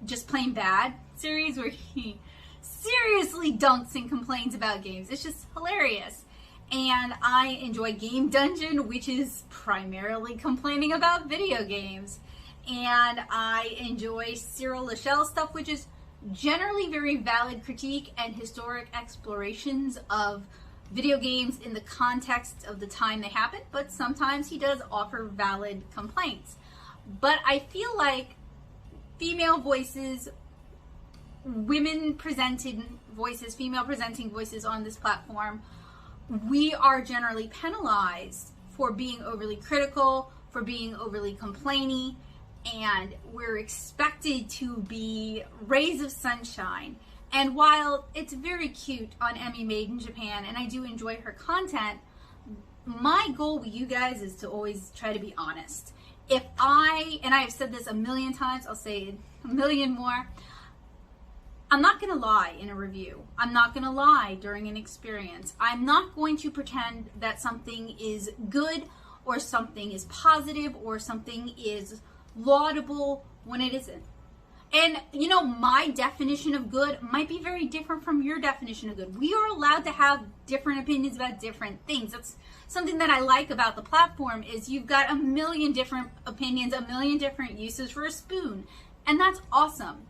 Just Plain Bad series, where he seriously dunks and complains about games. It's just hilarious. And I enjoy Game Dungeon, which is primarily complaining about video games. And I enjoy Cyril Lachelle's stuff, which is generally very valid critique and historic explorations of video games in the context of the time they happen, but sometimes he does offer valid complaints. But I feel like female voices women presented voices, female presenting voices on this platform, we are generally penalized for being overly critical, for being overly complainy, and we're expected to be rays of sunshine. And while it's very cute on Emmy Made in Japan, and I do enjoy her content, my goal with you guys is to always try to be honest. And I have said this a million times, I'll say it a million more, I'm not going to lie in a review. I'm not going to lie during an experience. I'm not going to pretend that something is good or something is positive or something is laudable when it isn't. And, you know, my definition of good might be very different from your definition of good. We are allowed to have different opinions about different things. That's something that I like about the platform, is you've got a million different opinions, a million different uses for a spoon. And that's awesome.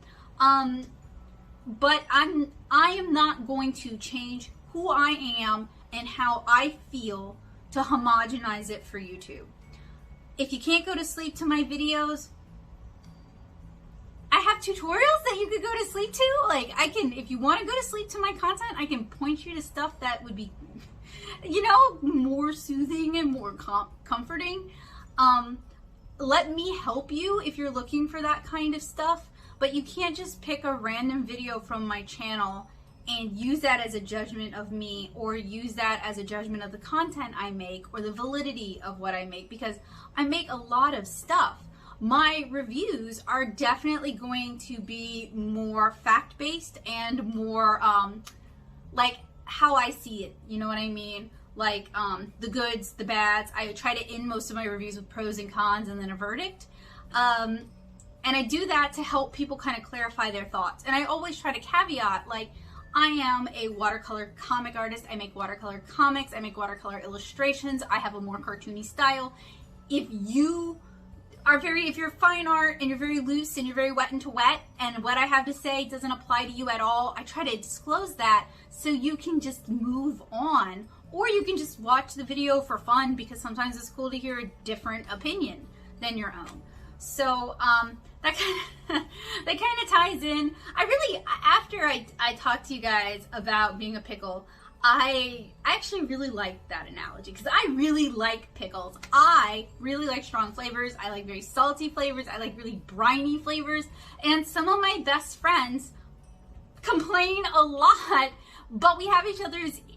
But I am not going to change who I am and how I feel to homogenize it for YouTube. If you can't go to sleep to my videos, I have tutorials that you could go to sleep to. Like, I can, if you want to go to sleep to my content, I can point you to stuff that would be, you know, more soothing and more comforting. Let me help you if you're looking for that kind of stuff. But you can't just pick a random video from my channel and use that as a judgment of me, or use that as a judgment of the content I make or the validity of what I make, because I make a lot of stuff. My reviews are definitely going to be more fact-based and more like how I see it. You know what I mean? Like the goods, the bads. I try to end most of my reviews with pros and cons and then a verdict. And I do that to help people kind of clarify their thoughts. And I always try to caveat, like, I am a watercolor comic artist. I make watercolor comics. I make watercolor illustrations. I have a more cartoony style. If you're fine art and you're very loose and you're very wet into wet, and what I have to say doesn't apply to you at all, I try to disclose that so you can just move on. Or you can just watch the video for fun, because sometimes it's cool to hear a different opinion than your own. So that kind of ties in. After I talked to you guys about being a pickle, I actually really like that analogy, because I really like pickles. I really like strong flavors. I like very salty flavors. I like really briny flavors. And some of my best friends complain a lot, but we have each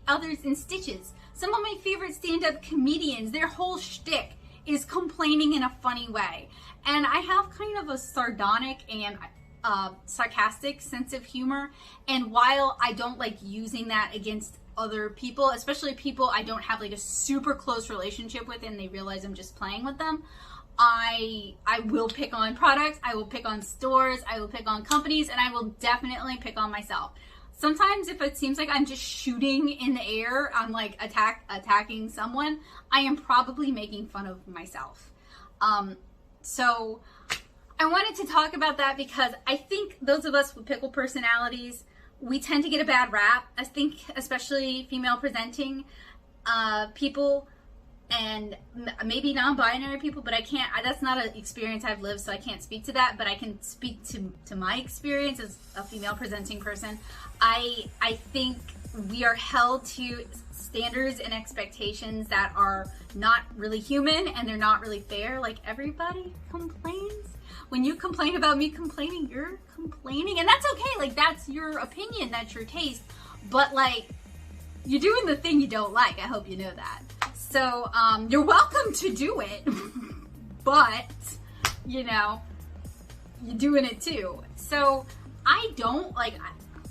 others in stitches. Some of my favorite stand-up comedians, their whole shtick is complaining in a funny way. And I have kind of a sardonic and sarcastic sense of humor. And while I don't like using that against other people, especially people I don't have like a super close relationship with and they realize I'm just playing with them, I will pick on products, I will pick on stores, I will pick on companies, and I will definitely pick on myself. Sometimes if it seems like I'm just shooting in the air, I'm like attacking someone, I am probably making fun of myself. So I wanted to talk about that because I think those of us with pickle personalities, we tend to get a bad rap. I think especially female presenting people, and maybe non-binary people, but that's not an experience I've lived, so I can't speak to that, but I can speak to my experience as a female presenting person. I think we are held to standards and expectations that are not really human, and they're not really fair. Like, everybody complains. When you complain about me complaining, you're complaining, and that's okay. Like, that's your opinion, that's your taste, but like, you're doing the thing you don't like. I hope you know that. So you're welcome to do it, but you know, you're doing it too. So I don't like,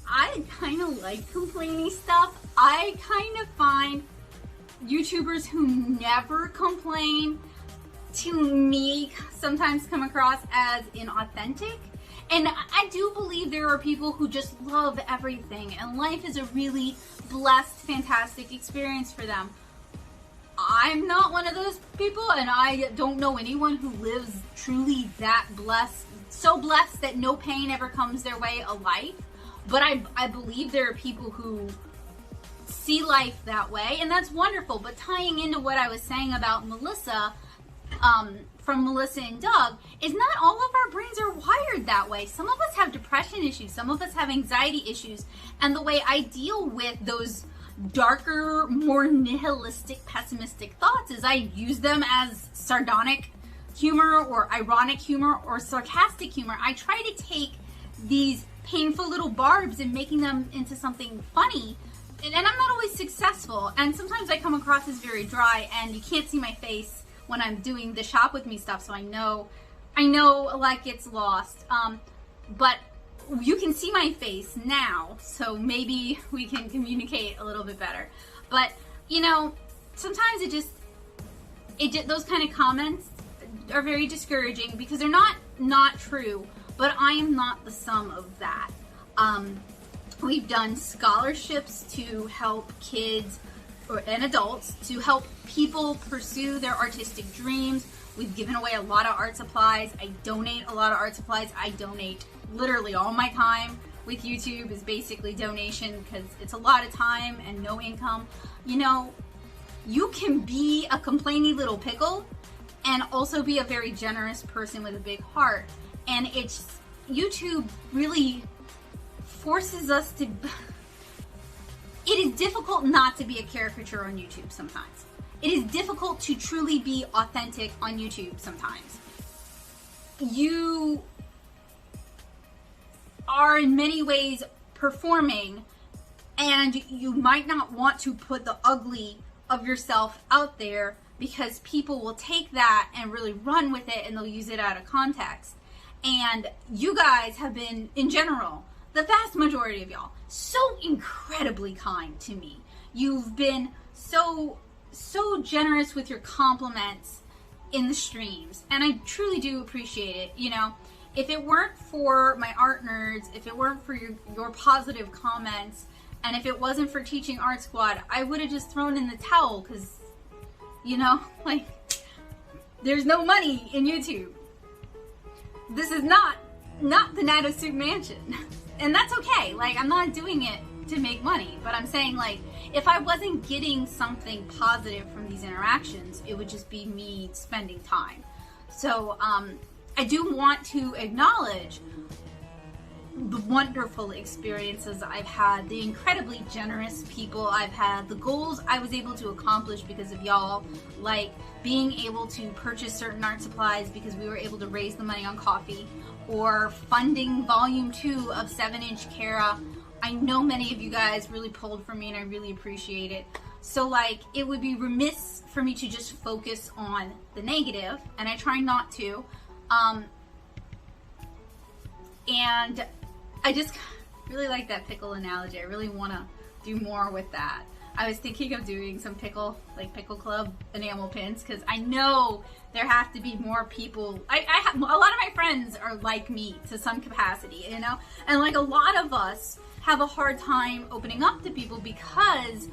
I kind of like complaining stuff. I kind of find YouTubers who never complain, to me, sometimes come across as inauthentic. And I do believe there are people who just love everything, and life is a really blessed, fantastic experience for them. I'm not one of those people, and I don't know anyone who lives truly that blessed, so blessed that no pain ever comes their way a life. But I believe there are people who see life that way, and that's wonderful. But tying into what I was saying about Melissa, from Melissa and Doug is not all of our brains are wired that way. Some of us have depression issues, some of us have anxiety issues, and the way I deal with those darker, more nihilistic, pessimistic thoughts is I use them as sardonic humor or ironic humor or sarcastic humor. I try to take these painful little barbs and making them into something funny, and I'm not always successful, and sometimes I come across as very dry, and you can't see my face when I'm doing the shop with me stuff, so I know a lot gets lost, but you can see my face now, so maybe we can communicate a little bit better. But you know, sometimes those kind of comments are very discouraging because they're not true, but I am not the sum of that. We've done scholarships to help kids and adults, to help people pursue their artistic dreams. We've given away a lot of art supplies. I donate a lot of art supplies. I donate literally all my time with YouTube is basically donation because it's a lot of time and no income. You know, you can be a complaining little pickle and also be a very generous person with a big heart. And YouTube really forces us to, it is difficult not to be a caricature on YouTube sometimes. It is difficult to truly be authentic on YouTube sometimes. You are in many ways performing, and you might not want to put the ugly of yourself out there because people will take that and really run with it and they'll use it out of context. And you guys have been, in general, the vast majority of y'all, so incredibly kind to me. You've been so generous with your compliments in the streams, and I truly do appreciate it. You know, if it weren't for my art nerds, if it weren't for your positive comments, and if it wasn't for Teaching Art Squad, I would have just thrown in the towel because, you know, like, there's no money in YouTube. This is not the Nato Soup Mansion. And that's okay. Like, I'm not doing it to make money, but I'm saying, like, if I wasn't getting something positive from these interactions, it would just be me spending time. So, I do want to acknowledge the wonderful experiences I've had, the incredibly generous people I've had, the goals I was able to accomplish because of y'all, like being able to purchase certain art supplies because we were able to raise the money on coffee, or funding volume 2 of 7-inch Kara. I know many of you guys really pulled for me and I really appreciate it. So like, it would be remiss for me to just focus on the negative, and I try not to. And I just really like that pickle analogy. I really want to do more with that. I was thinking of doing some pickle club enamel pins because I know there have to be more people. I have a lot of my friends are like me to some capacity, you know, and like a lot of us have a hard time opening up to people because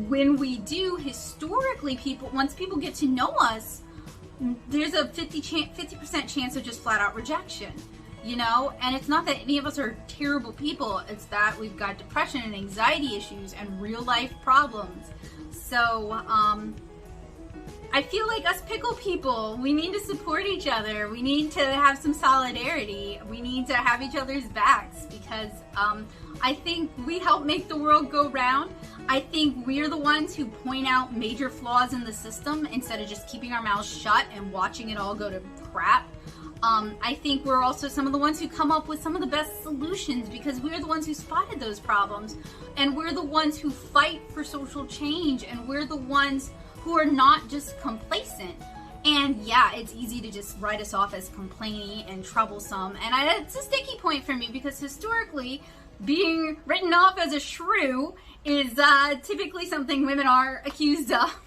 when we do, historically, once people get to know us, there's a 50% chance of just flat out rejection. You know, and it's not that any of us are terrible people, it's that we've got depression and anxiety issues and real life problems. So, I feel like us pickle people, we need to support each other. We need to have some solidarity. We need to have each other's backs because I think we help make the world go round. I think we're the ones who point out major flaws in the system instead of just keeping our mouths shut and watching it all go to crap. I think we're also some of the ones who come up with some of the best solutions because we're the ones who spotted those problems, and we're the ones who fight for social change, and we're the ones who are not just complacent. And yeah, it's easy to just write us off as complaining and troublesome, and it's a sticky point for me because historically being written off as a shrew is typically something women are accused of,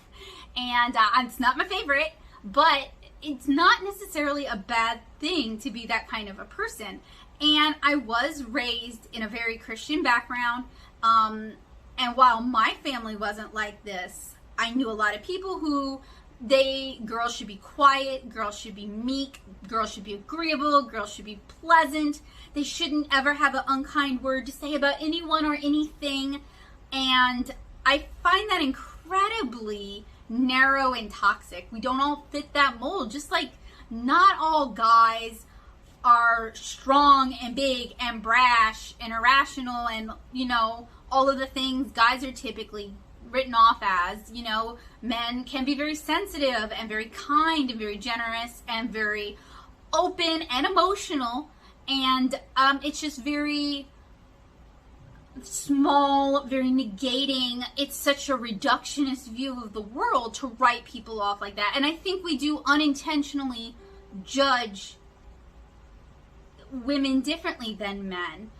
and it's not my favorite, but it's not necessarily a bad thing to be that kind of a person. And I was raised in a very Christian background, and while my family wasn't like this, I knew a lot of people who girls should be quiet, girls should be meek, girls should be agreeable, girls should be pleasant, they shouldn't ever have an unkind word to say about anyone or anything. And I find that incredibly narrow and toxic. We don't all fit that mold. Just like not all guys are strong and big and brash and irrational and, you know, all of the things guys are typically written off as. You know, men can be very sensitive and very kind and very generous and very open and emotional, and it's just very small, very negating. It's such a reductionist view of the world to write people off like that. And I think we do unintentionally judge women differently than men.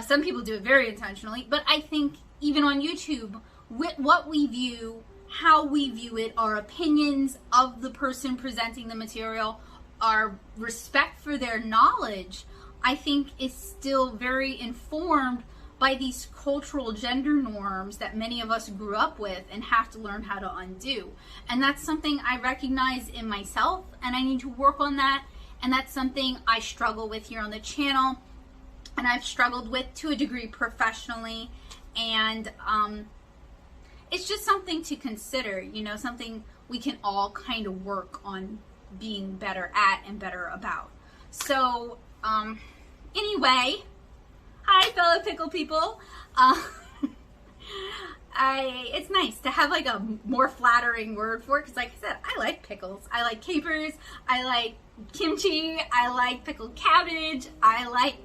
Some people do it very intentionally, but I think even on YouTube, with what we view, how we view it, our opinions of the person presenting the material, our respect for their knowledge, I think is still very informed by these cultural gender norms that many of us grew up with and have to learn how to undo. And that's something I recognize in myself, and I need to work on that. And that's something I struggle with here on the channel, and I've struggled with to a degree professionally. And it's just something to consider, you know, something we can all kind of work on being better at and better about. So anyway, hi fellow pickle people. It's nice to have like a more flattering word for it, because like I said, I like pickles. I like capers, I like kimchi, I like pickled cabbage, I like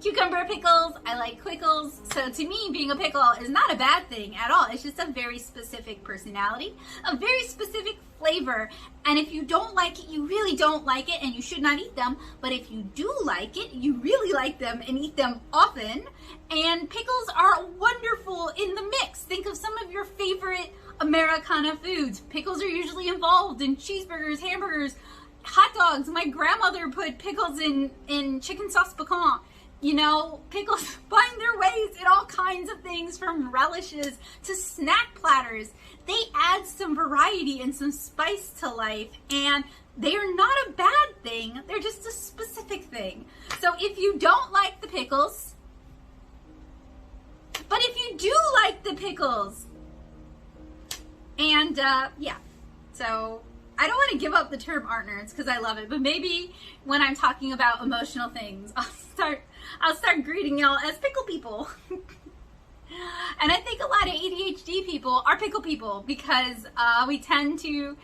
cucumber pickles, I like quickles. So to me, being a pickle is not a bad thing at all. It's just a very specific personality, a very specific flavor. And if you don't like it, you really don't like it, and you should not eat them. But if you do like it, you really like them and eat them often. And pickles are wonderful in the mix. Think of some of your favorite Americana foods. Pickles are usually involved in cheeseburgers, hamburgers, hot dogs. My grandmother put pickles in chicken sauce piquant. You know, pickles find their ways in all kinds of things, from relishes to snack platters. They add some variety and some spice to life, and they are not a bad thing. They're just a specific thing. So if you don't like the pickles, but if you do like the pickles, and yeah, so I don't want to give up the term art nerds because I love it, but maybe when I'm talking about emotional things, I'll start greeting y'all as pickle people. And I think a lot of ADHD people are pickle people, because we tend to,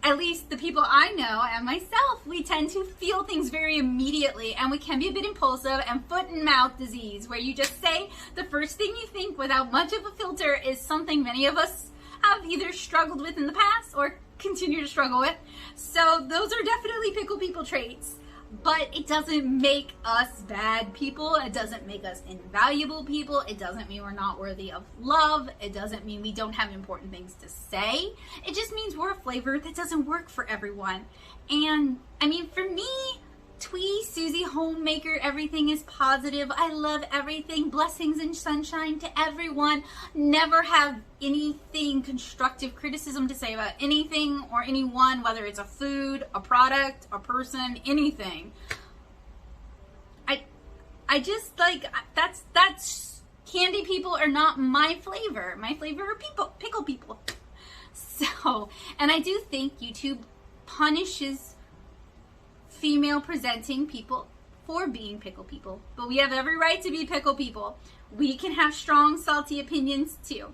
at least the people I know and myself, we tend to feel things very immediately, and we can be a bit impulsive, and foot and mouth disease, where you just say the first thing you think without much of a filter, is something many of us have either struggled with in the past or continue to struggle with. So those are definitely pickle people traits. But it doesn't make us bad people. It doesn't make us invaluable people. It doesn't mean we're not worthy of love. It doesn't mean we don't have important things to say. It just means we're a flavor that doesn't work for everyone. And I mean, for me, Twee, Susie, homemaker, everything is positive. I love everything. Blessings and sunshine to everyone. Never have anything constructive criticism to say about anything or anyone, whether it's a food, a product, a person, anything. I just like, that's candy people are not my flavor. My flavor are pickle people. So, and I do think YouTube punishes female presenting people for being pickle people, but we have every right to be pickle people. We can have strong, salty opinions too.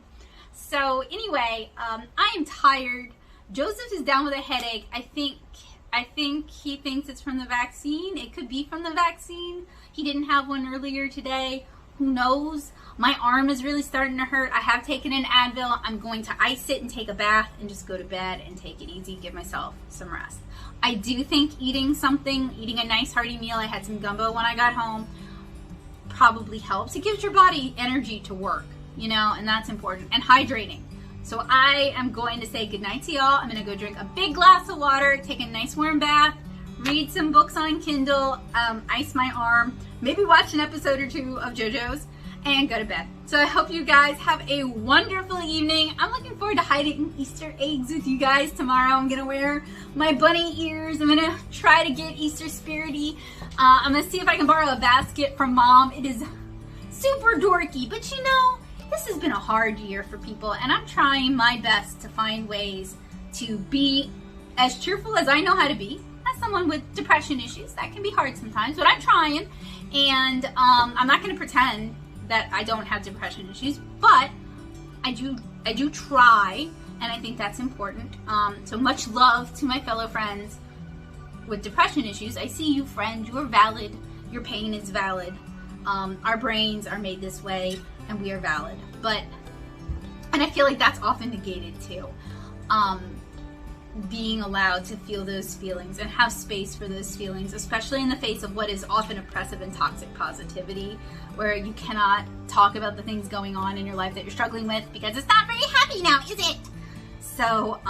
So anyway, I am tired. Joseph is down with a headache. I think he thinks it's from the vaccine. It could be from the vaccine. He didn't have one earlier today. Who knows? My arm is really starting to hurt. I have taken an Advil. I'm going to ice it and take a bath and just go to bed and take it easy, give myself some rest. I do think eating a nice hearty meal, I had some gumbo when I got home, probably helps. It gives your body energy to work, you know, and that's important. And hydrating. So I am going to say goodnight to y'all. I'm going to go drink a big glass of water, take a nice warm bath, read some books on Kindle, ice my arm, maybe watch an episode or two of JoJo's, and go to bed. So I hope you guys have a wonderful evening. I'm looking forward to hiding Easter eggs with you guys tomorrow. I'm gonna wear my bunny ears. I'm gonna try to get Easter spirity. I'm gonna see if I can borrow a basket from Mom. It is super dorky, but you know, this has been a hard year for people, and I'm trying my best to find ways to be as cheerful as I know how to be. As someone with depression issues, that can be hard sometimes, but I'm trying, and I'm not going to pretend that I don't have depression issues, but I do try, and I think that's important. So much love to my fellow friends with depression issues. I see you, friend. You are valid. Your pain is valid. Our brains are made this way, and we are valid. And I feel like that's often negated too. Being allowed to feel those feelings and have space for those feelings, especially in the face of what is often oppressive and toxic positivity, where you cannot talk about the things going on in your life that you're struggling with because it's not very happy now, is it? So,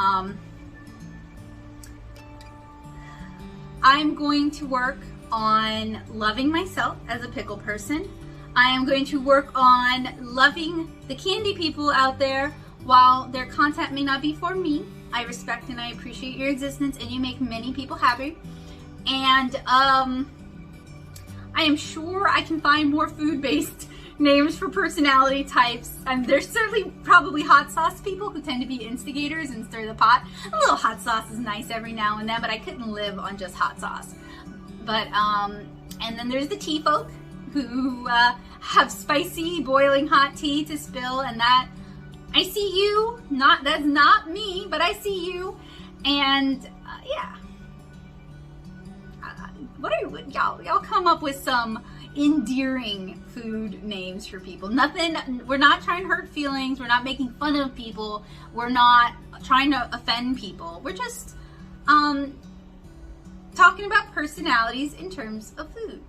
I'm going to work on loving myself as a pickle person. I am going to work on loving the candy people out there. While their content may not be for me, I respect and I appreciate your existence, and you make many people happy. And I am sure I can find more food-based names for personality types. And there's certainly probably hot sauce people who tend to be instigators and stir the pot. A little hot sauce is nice every now and then, but I couldn't live on just hot sauce. But and then there's the tea folk who have spicy, boiling hot tea to spill, and that. I see you. That's not me, but I see you. And yeah. Y'all come up with some endearing food names for people. Nothing, we're not trying to hurt feelings. We're not making fun of people. We're not trying to offend people. We're just talking about personalities in terms of food.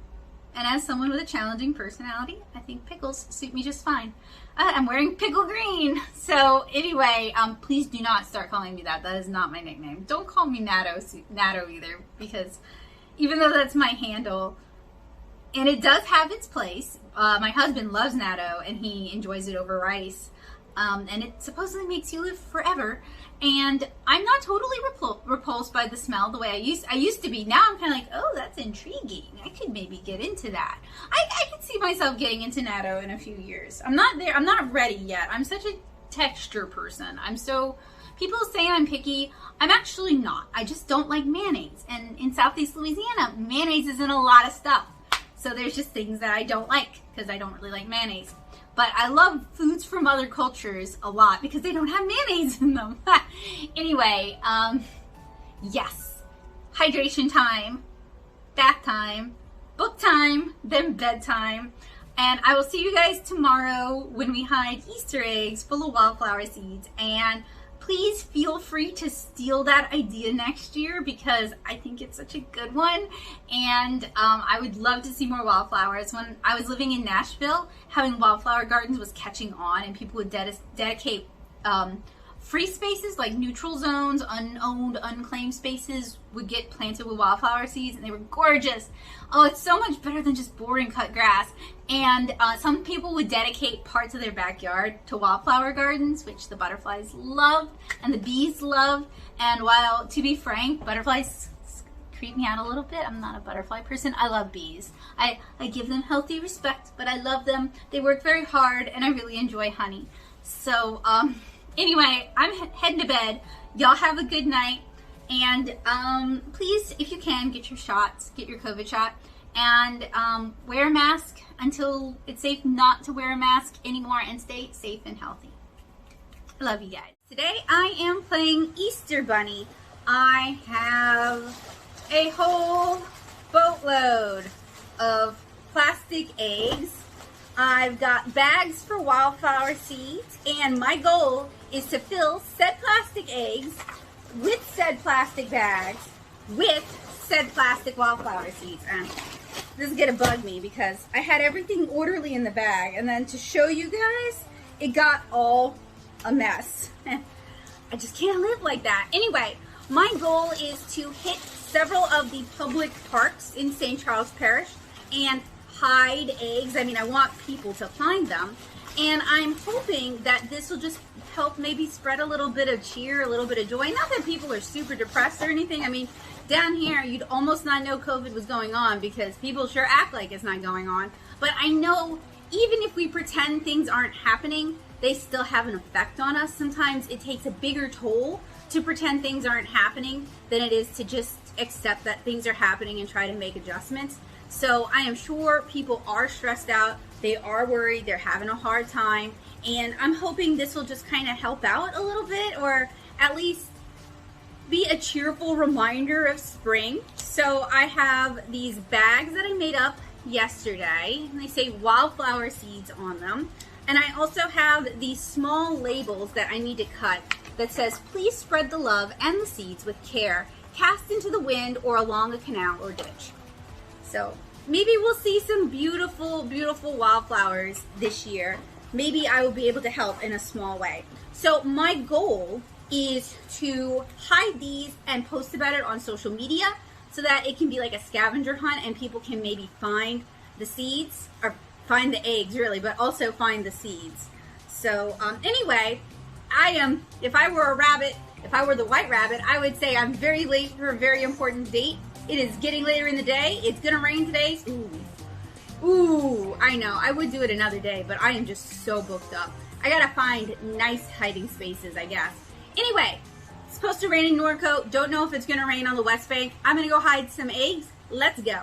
And as someone with a challenging personality, I think pickles suit me just fine. I'm wearing pickle green. So anyway, please do not start calling me that. That is not my nickname. Don't call me Natto either, because even though that's my handle, and it does have its place. My husband loves Natto, and he enjoys it over rice. And it supposedly makes you live forever. And I'm not totally repulsed by the smell the way I used to be. Now I'm kind of like, oh, that's intriguing. I could maybe get into that. I could see myself getting into natto in a few years. I'm not there. I'm not ready yet. I'm such a texture person. People say I'm picky. I'm actually not. I just don't like mayonnaise. And in Southeast Louisiana, mayonnaise is in a lot of stuff. So there's just things that I don't like because I don't really like mayonnaise. But I love foods from other cultures a lot because they don't have mayonnaise in them. Anyway, yes. Hydration time, bath time, book time, then bedtime. And I will see you guys tomorrow when we hide Easter eggs full of wildflower seeds. And please feel free to steal that idea next year because I think it's such a good one. And I would love to see more wildflowers. When I was living in Nashville, having wildflower gardens was catching on, and people would dedicate free spaces like neutral zones, unowned, unclaimed spaces would get planted with wildflower seeds, and they were gorgeous. Oh, it's so much better than just boring cut grass. And some people would dedicate parts of their backyard to wildflower gardens, which the butterflies loved and the bees loved. And while, to be frank, butterflies creep me out a little bit. I'm not a butterfly person. I love bees. I give them healthy respect, but I love them. They work very hard, and I really enjoy honey. So, anyway, I'm heading to bed. Y'all have a good night. And please, if you can, get your shots. Get your COVID shot. And wear a mask until it's safe not to wear a mask anymore, and stay safe and healthy. I love you guys. Today I am playing Easter Bunny. I have a whole boatload of plastic eggs. I've got bags for wildflower seeds, and my goal is to fill said plastic eggs with said plastic bags with said plastic wildflower seeds. And this is gonna bug me because I had everything orderly in the bag, and then to show you guys, it got all a mess. I just can't live like that. Anyway, my goal is to hit several of the public parks in St. Charles Parish and hide eggs. I mean, I want people to find them, and I'm hoping that this will just help maybe spread a little bit of cheer, a little bit of joy. Not that people are super depressed or anything. I mean, down here, you'd almost not know COVID was going on because people sure act like it's not going on. But I know even if we pretend things aren't happening, they still have an effect on us. Sometimes it takes a bigger toll to pretend things aren't happening than it is to just accept that things are happening and try to make adjustments. So I am sure people are stressed out, they are worried, they're having a hard time, and I'm hoping this will just kind of help out a little bit, or at least be a cheerful reminder of spring. So I have these bags that I made up yesterday, and they say wildflower seeds on them. And I also have these small labels that I need to cut that says, please spread the love and the seeds with care, cast into the wind or along a canal or ditch. So maybe we'll see some beautiful, beautiful wildflowers this year. Maybe I will be able to help in a small way. So my goal is to hide these and post about it on social media so that it can be like a scavenger hunt and people can maybe find the seeds, or find the eggs really, but also find the seeds. So anyway, if I were a rabbit, if I were the white rabbit, I would say I'm very late for a very important date. It is getting later in the day. It's gonna rain today. Ooh, I know. I would do it another day, but I am just so booked up. I gotta find nice hiding spaces, I guess. Anyway, it's supposed to rain in Norco. Don't know if it's gonna rain on the West Bank. I'm gonna go hide some eggs. Let's go.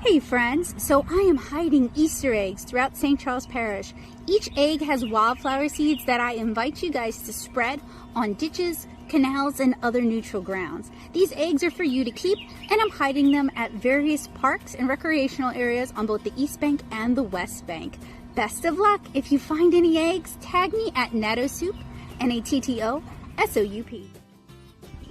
Hey friends, so I am hiding Easter eggs throughout St. Charles Parish. Each egg has wildflower seeds that I invite you guys to spread on ditches, canals, and other neutral grounds. These eggs are for you to keep, and I'm hiding them at various parks and recreational areas on both the East Bank and the West Bank. Best of luck. If you find any eggs, tag me at NattoSoup, NATTOSOUP.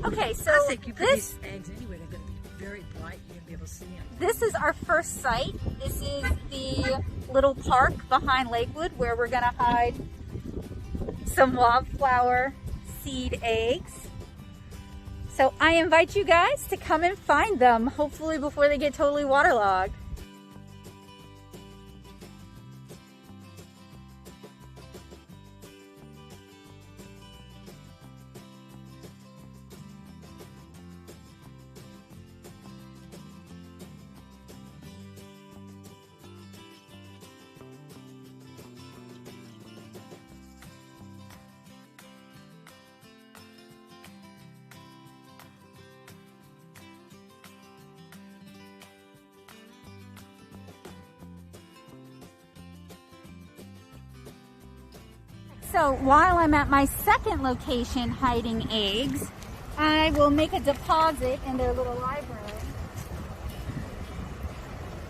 Okay, so I think you produce eggs anyway. They're going to be very bright. You're going to be able to see them. This is our first site. This is the little park behind Lakewood where we're going to hide some wildflower seed eggs. So I invite you guys to come and find them, hopefully before they get totally waterlogged. So while I'm at my second location hiding eggs, I will make a deposit in their little library.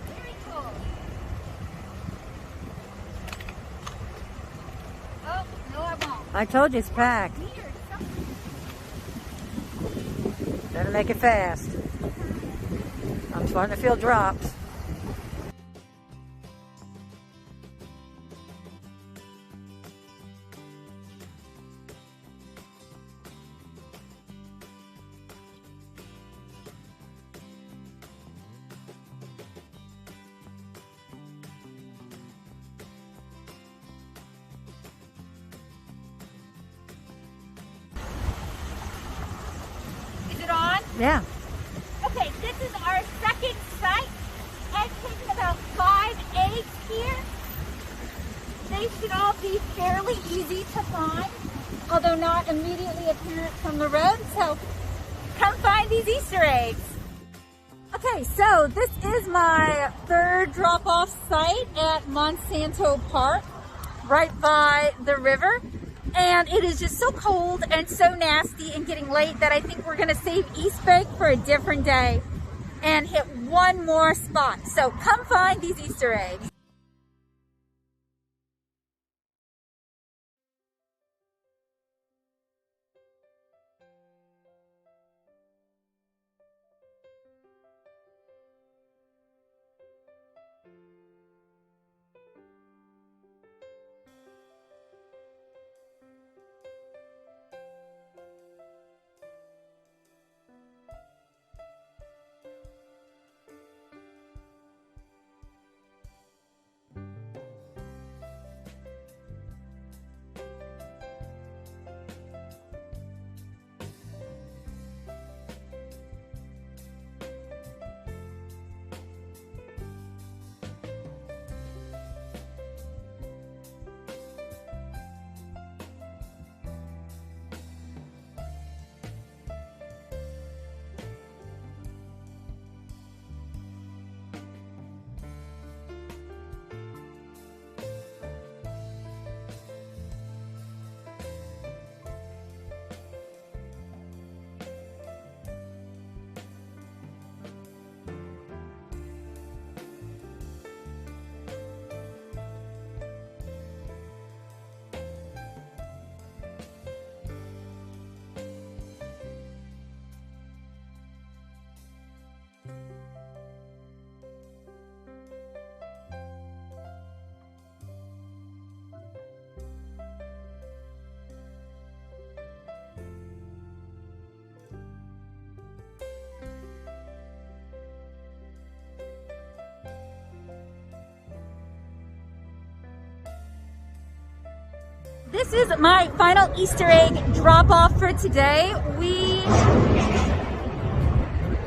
Very cool. Oh, no I won't. I told you it's packed. Better make it fast. I'm starting to feel drops. Yeah. Okay, this is our second site. I've taken about 5 eggs here. They should all be fairly easy to find, although not immediately apparent from the road. So come find these Easter eggs. Okay, so this is my third drop-off site at Monsanto Park, right by the river. And it is just so cold and so nasty and getting late that I think we're going to save East Bank for a different day and hit one more spot. So come find these Easter eggs. This is my final Easter egg drop off for today. We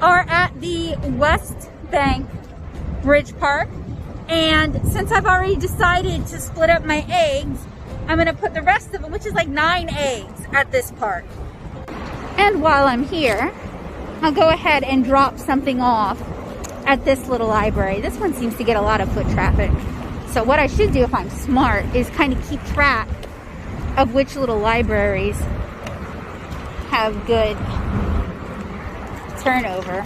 are at the West Bank Bridge Park, and since I've already decided to split up my eggs, I'm gonna put the rest of them, which is like 9 eggs, at this park. And while I'm here, I'll go ahead and drop something off at this little library. This one seems to get a lot of foot traffic. So what I should do if I'm smart is kind of keep track of which little libraries have good turnover.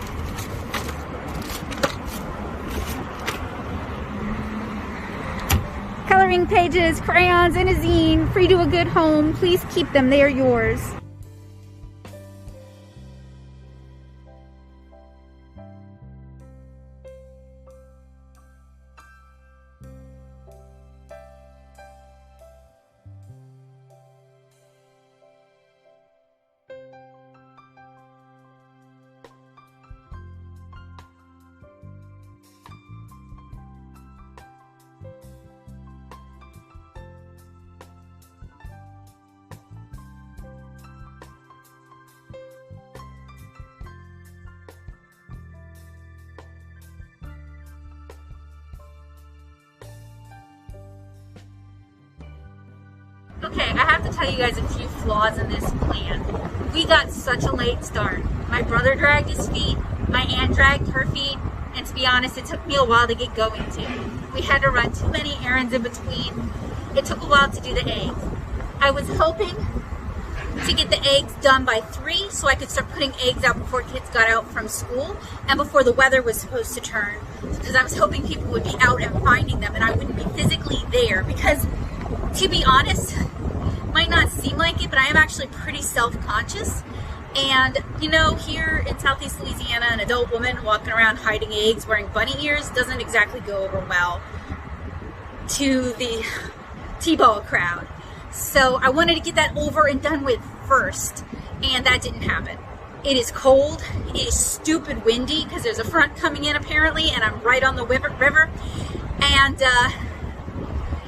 Coloring pages, crayons, and a zine, free to a good home. Please keep them, they are yours. Okay, I have to tell you guys a few flaws in this plan. We got such a late start. My brother dragged his feet, my aunt dragged her feet, and to be honest, it took me a while to get going too. We had to run too many errands in between. It took a while to do the eggs. I was hoping to get the eggs done by 3 so I could start putting eggs out before kids got out from school and before the weather was supposed to turn, because I was hoping people would be out and finding them and I wouldn't be physically there, because to be honest, might not seem like it, but I am actually pretty self-conscious. And you know, here in Southeast Louisiana, an adult woman walking around hiding eggs wearing bunny ears doesn't exactly go over well to the T-ball crowd. So I wanted to get that over and done with first, and that didn't happen. It is cold, it is stupid windy because there's a front coming in apparently, and I'm right on the river, and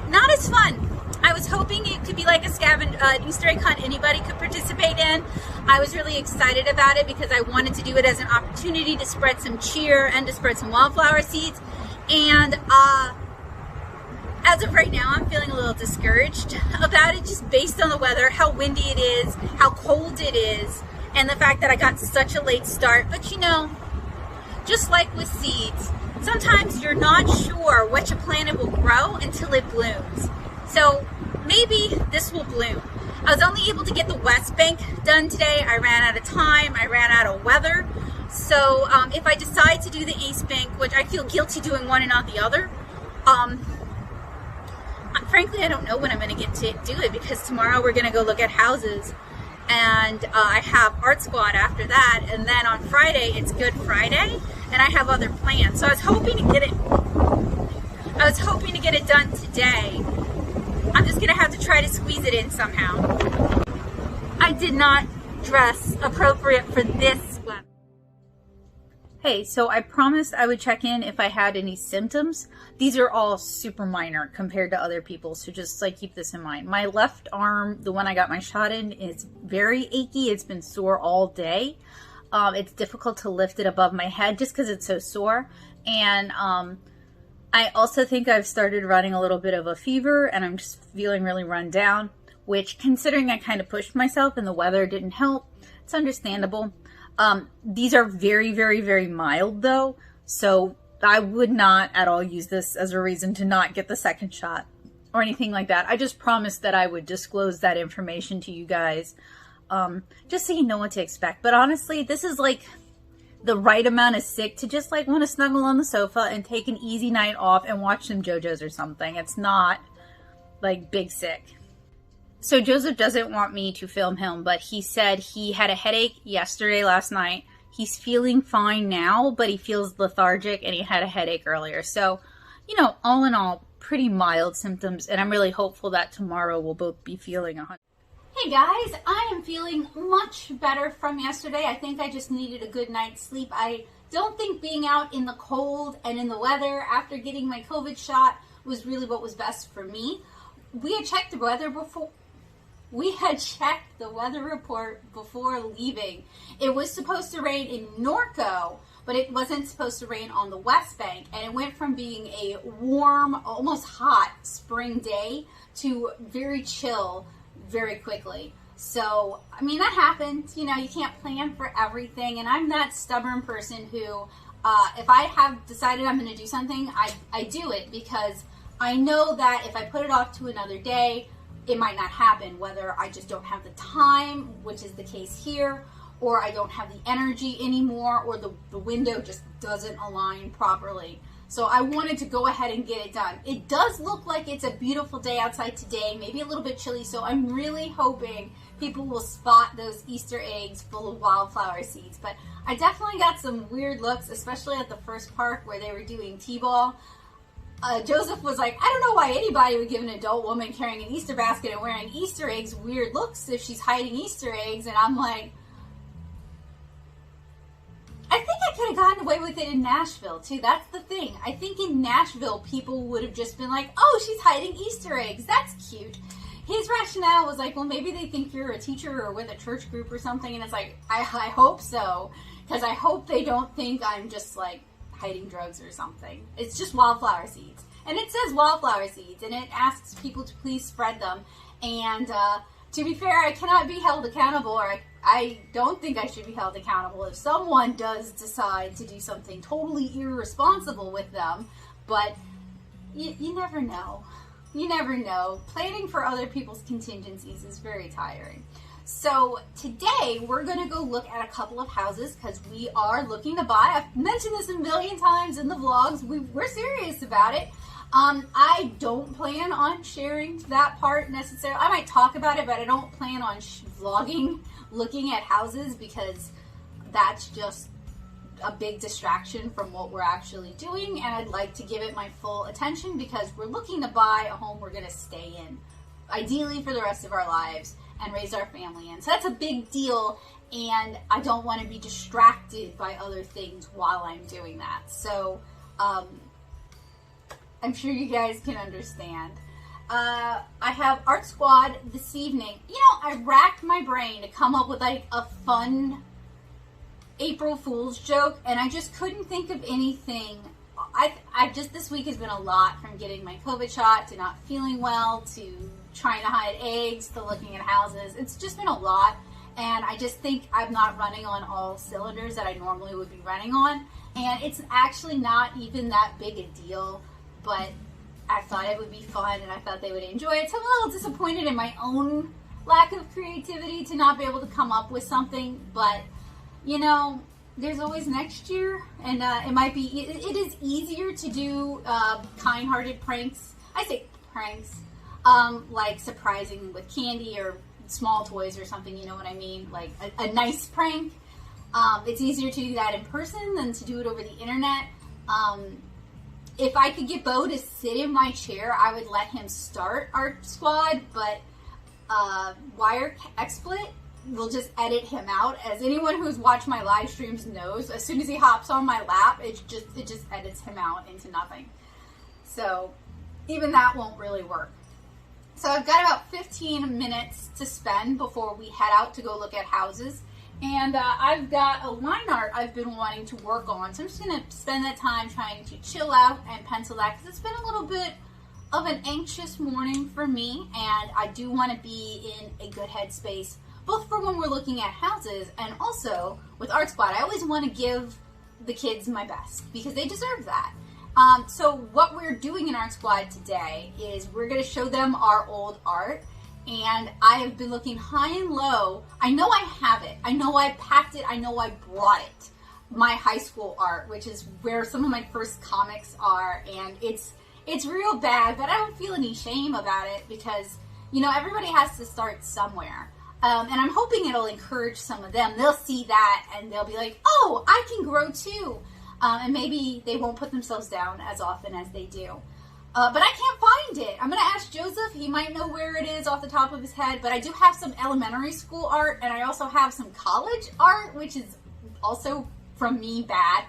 not as fun. I was hoping it could be like an Easter egg hunt anybody could participate in. I was really excited about it because I wanted to do it as an opportunity to spread some cheer and to spread some wildflower seeds. And as of right now, I'm feeling a little discouraged about it, just based on the weather, how windy it is, how cold it is, and the fact that I got such a late start. But you know, just like with seeds, sometimes you're not sure which planet will grow until it blooms. So maybe this will bloom. I was only able to get the West Bank done today. I ran out of time. I ran out of weather. So if I decide to do the East Bank, which I feel guilty doing one and not the other, frankly, I don't know when I'm going to get to do it, because tomorrow we're going to go look at houses, and I have Art Squad after that, and then on Friday it's Good Friday, and I have other plans. So I was hoping to get it done today. I'm just gonna have to try to squeeze it in somehow. I did not dress appropriate for this weather. Hey, so I promised I would check in if I had any symptoms. These are all super minor compared to other people, so just like keep this in mind. My left arm, the one I got my shot in, is very achy. It's been sore all day. It's difficult to lift it above my head just because it's so sore. And I also think I've started running a little bit of a fever, and I'm just feeling really run down, which, considering I kind of pushed myself and the weather didn't help, it's understandable. These are very, very, very mild though, so I would not at all use this as a reason to not get the second shot or anything like that. I just promised that I would disclose that information to you guys, just so you know what to expect. But honestly, this is like the right amount of sick to just like want to snuggle on the sofa and take an easy night off and watch some JoJo's or something. It's not like big sick. So Joseph doesn't want me to film him, but he said he had a headache last night. He's feeling fine now, but he feels lethargic and he had a headache earlier. So, you know, all in all, pretty mild symptoms, and I'm really hopeful that tomorrow we'll both be feeling 100%. Hey guys, I am feeling much better from yesterday. I think I just needed a good night's sleep. I don't think being out in the cold and in the weather after getting my COVID shot was really what was best for me. We had checked the weather before. We had checked the weather report before leaving. It was supposed to rain in Norco, but it wasn't supposed to rain on the West Bank. And it went from being a warm, almost hot spring day to very chill very quickly. So, I mean, that happens. You know, you can't plan for everything. And I'm that stubborn person who, if I have decided I'm going to do something, I do it, because I know that if I put it off to another day, it might not happen, whether I just don't have the time, which is the case here, or I don't have the energy anymore, or the window just doesn't align properly. So I wanted to go ahead and get it done. It does look like it's a beautiful day outside today, maybe a little bit chilly, so I'm really hoping people will spot those Easter eggs full of wildflower seeds. But I definitely got some weird looks, especially at the first park where they were doing T-ball. Joseph was like, I don't know why anybody would give an adult woman carrying an Easter basket and wearing Easter eggs weird looks if she's hiding Easter eggs. And I'm like, I think I could have gotten away with it in Nashville too. That's the thing. I think in Nashville people would have just been like, oh, she's hiding Easter eggs. That's cute. His rationale was like, well, maybe they think you're a teacher or with a church group or something. And it's like, I hope so. Because I hope they don't think I'm just like hiding drugs or something. It's just wildflower seeds. And it says wildflower seeds. And it asks people to please spread them. And to be fair, I cannot be held accountable, or I don't think I should be held accountable if someone does decide to do something totally irresponsible with them. But you never know. You never know. Planning for other people's contingencies is very tiring. So today we're going to go look at a couple of houses because we are looking to buy. I've mentioned this a million times in the vlogs. We're serious about it. I don't plan on sharing that part necessarily. I might talk about it, but I don't plan on vlogging looking at houses because that's just a big distraction from what we're actually doing, and I'd like to give it my full attention because we're looking to buy a home we're going to stay in, ideally for the rest of our lives, and raise our family in. So that's a big deal, and I don't want to be distracted by other things while I'm doing that. So I'm sure you guys can understand. I have Art Squad this evening. You know, I racked my brain to come up with like a fun April Fool's joke, and I just couldn't think of anything. I just, this week has been a lot, from getting my COVID shot to not feeling well to trying to hide eggs to looking at houses. It's just been a lot, and I just think I'm not running on all cylinders that I normally would be running on, and it's actually not even that big a deal, but I thought it would be fun and I thought they would enjoy it. So I'm a little disappointed in my own lack of creativity to not be able to come up with something, but you know, there's always next year, and it might be, it is easier to do kind-hearted pranks. I say pranks, like surprising with candy or small toys or something, you know what I mean? Like a nice prank. It's easier to do that in person than to do it over the internet. If I could get Bo to sit in my chair, I would let him start Art Squad, but Wire XSplit will just edit him out. As anyone who's watched my live streams knows, as soon as he hops on my lap, it just edits him out into nothing. So even that won't really work. So I've got about 15 minutes to spend before we head out to go look at houses. And I've got a line art I've been wanting to work on. So I'm just going to spend that time trying to chill out and pencil that, because it's been a little bit of an anxious morning for me. And I do want to be in a good headspace, both for when we're looking at houses and also with Art Squad. I always want to give the kids my best because they deserve that. So what we're doing in Art Squad today is we're going to show them our old art. And I have been looking high and low. I know I have it. I know I packed it. I know I brought it. My high school art, which is where some of my first comics are. And it's real bad, but I don't feel any shame about it because, you know, everybody has to start somewhere. And I'm hoping it'll encourage some of them. They'll see that and they'll be like, oh, I can grow too. And maybe they won't put themselves down as often as they do. But I can't find it. I'm going to ask Joseph. He might know where it is off the top of his head. But I do have some elementary school art, and I also have some college art, which is also, from me, bad.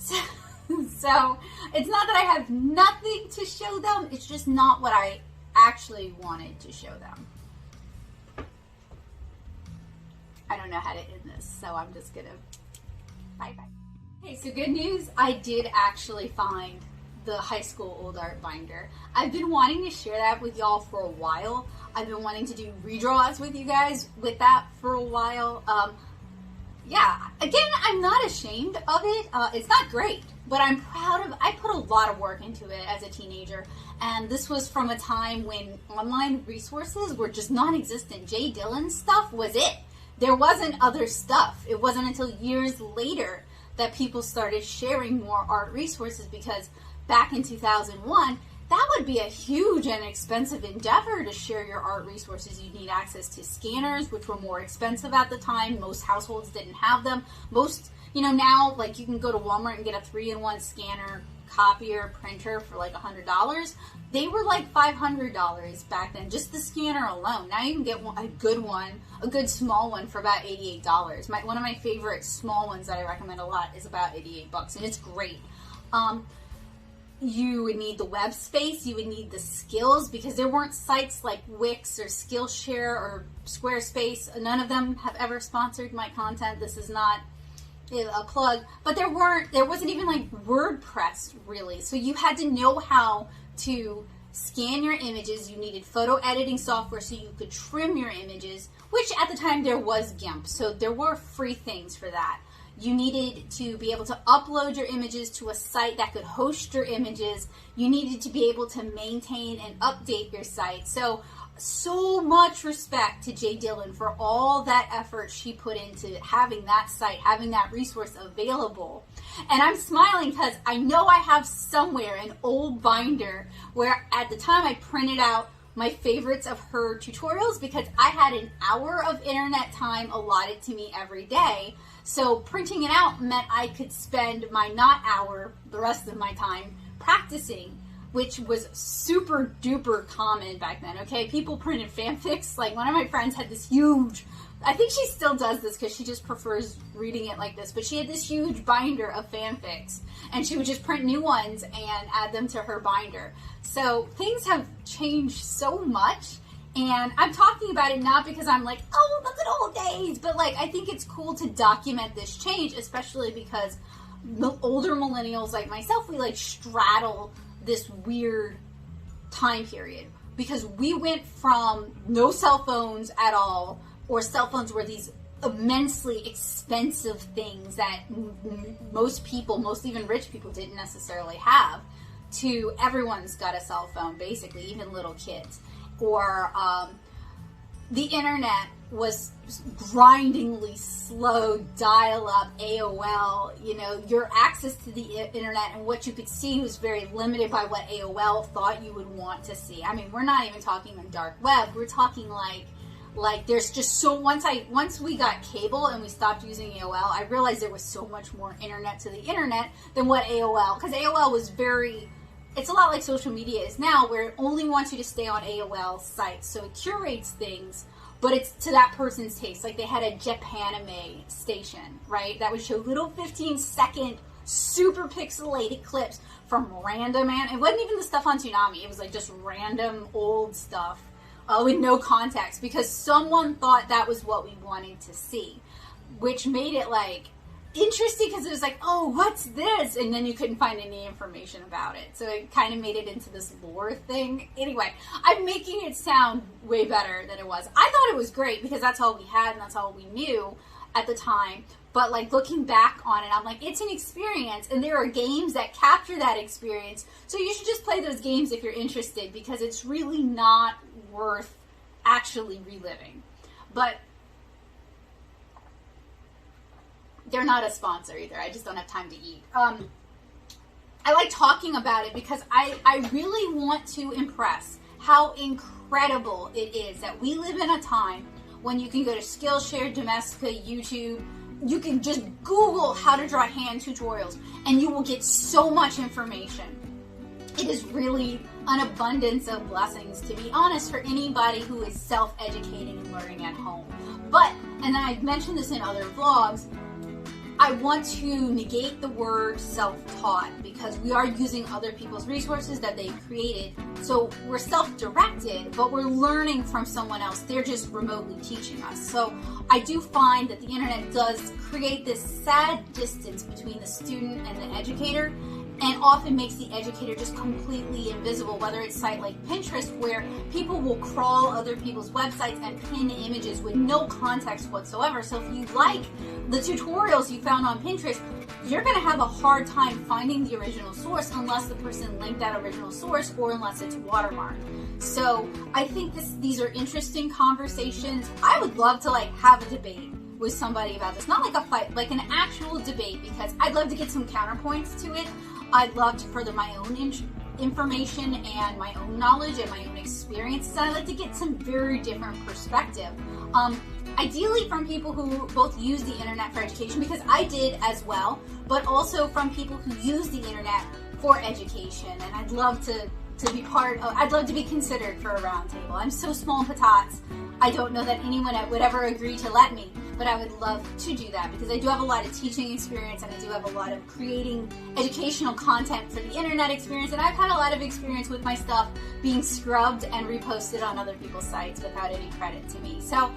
So it's not that I have nothing to show them. It's just not what I actually wanted to show them. I don't know how to end this, so I'm just going to bye-bye. Hey, so good news. I did actually find the high school old art binder. I've been wanting to share that with y'all for a while. I've been wanting to do redraws with you guys with that for a while. yeah, again, I'm not ashamed of it. It's not great, but I'm proud of. I put a lot of work into it as a teenager, and this was from a time when online resources were just non-existent. Jay Dillon's stuff was it. There wasn't other stuff. It wasn't until years later that people started sharing more art resources, because back in 2001, that would be a huge and expensive endeavor to share your art resources. You'd need access to scanners, which were more expensive at the time. Most households didn't have them. Most, now, like, you can go to Walmart and get a 3-in-1 scanner, copier, printer for like $100. They were like $500 back then, just the scanner alone. Now you can get a good small one for about $88. One of my favorite small ones that I recommend a lot is about $88, and it's great. You would need the web space, you would need the skills, because there weren't sites like Wix or Skillshare or Squarespace. None of them have ever sponsored my content. This is not a plug, but there wasn't even like WordPress really. So you had to know how to scan your images. You needed photo editing software so you could trim your images, which at the time there was GIMP. So there were free things for that. You needed to be able to upload your images to a site that could host your images. You needed to be able to maintain and update your site. So much respect to Jay Dillon for all that effort she put into having that site, having that resource available. And I'm smiling because I know I have somewhere an old binder where at the time I printed out my favorites of her tutorials, because I had an hour of internet time allotted to me every day. So printing it out meant I could spend my not hour, the rest of my time, practicing, which was super duper common back then, okay? People printed fanfics. Like, one of my friends had this huge, I think she still does this because she just prefers reading it like this, but she had this huge binder of fanfics, and she would just print new ones and add them to her binder. So things have changed so much, and I'm talking about it not because I'm like, oh, the good old days, but like, I think it's cool to document this change, especially because the older millennials like myself, we like straddle this weird time period, because we went from no cell phones at all, or cell phones were these immensely expensive things that most people, most even rich people, didn't necessarily have, to everyone's got a cell phone, basically, even little kids. Or the internet was grindingly slow, dial-up, AOL. Your access to the internet and what you could see was very limited by what AOL thought you would want to see. I mean, we're not even talking on dark web. We're talking like there's just so, once we got cable and we stopped using AOL, I realized there was so much more internet to the internet than what AOL, because AOL was it's a lot like social media is now, where it only wants you to stay on AOL sites. So it curates things, but it's to that person's taste. Like, they had a Japanime station, right? That would show little 15-second super pixelated clips from random, it wasn't even the stuff on Toonami. It was like just random old stuff with no context, because someone thought that was what we wanted to see, which made it like interesting, because it was like, oh, what's this? And then you couldn't find any information about it. So it kind of made it into this lore thing. Anyway, I'm making it sound way better than it was. I thought it was great because that's all we had and that's all we knew at the time. But like, looking back on it, I'm like, it's an experience, and there are games that capture that experience. So you should just play those games if you're interested, because it's really not worth actually reliving. But they're not a sponsor either. I just don't have time to eat. I like talking about it because I really want to impress how incredible it is that we live in a time when you can go to Skillshare, Domestika, YouTube. You can just Google how to draw hand tutorials, and you will get so much information. It is really an abundance of blessings, to be honest, for anybody who is self-educating and learning at home. But, and I've mentioned this in other vlogs, I want to negate the word self-taught, because we are using other people's resources that they've created. So we're self-directed, but we're learning from someone else. They're just remotely teaching us. So I do find that the internet does create this sad distance between the student and the educator. and often makes the educator just completely invisible, whether it's a site like Pinterest where people will crawl other people's websites and pin images with no context whatsoever. So if you like the tutorials you found on Pinterest, you're going to have a hard time finding the original source unless the person linked that original source or unless it's watermarked. So I think these are interesting conversations. I would love to have a debate with somebody about this, not like a fight, like an actual debate, because I'd love to get some counterpoints to it. I'd love to further my own information and my own knowledge and my own experiences. I'd like to get some very different perspective. Ideally from people who both use the internet for education, because I did as well, but also from people who use the internet for education. And I'd love to be I'd love to be considered for a roundtable. I'm so small and patots, I don't know that anyone would ever agree to let me, but I would love to do that because I do have a lot of teaching experience and I do have a lot of creating educational content for the internet experience, and I've had a lot of experience with my stuff being scrubbed and reposted on other people's sites without any credit to me. So,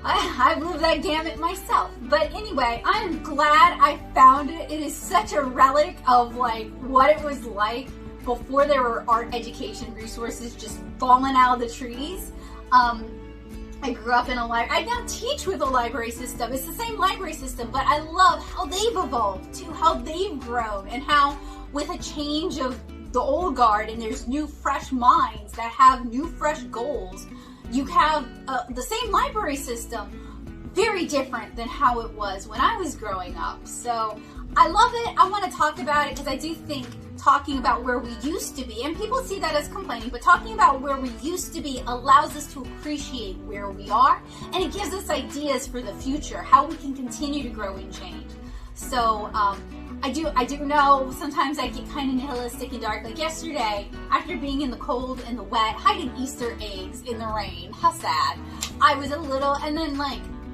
I've lived that gamut myself. But anyway, I'm glad I found it. It is such a relic of what it was like before there were art education resources just falling out of the trees. I grew up in a library. I now teach with a library system. It's the same library system, but I love how they've evolved too, how they've grown, and how with a change of the old guard and there's new fresh minds that have new fresh goals, you have the same library system, very different than how it was when I was growing up. So I love it. I want to talk about it because I do think talking about where we used to be, and people see that as complaining, but talking about where we used to be allows us to appreciate where we are, and it gives us ideas for the future, how we can continue to grow and change. So I do know sometimes I get kind of nihilistic and dark. Like yesterday, after being in the cold and the wet, hiding Easter eggs in the rain, how sad. I was a little, and then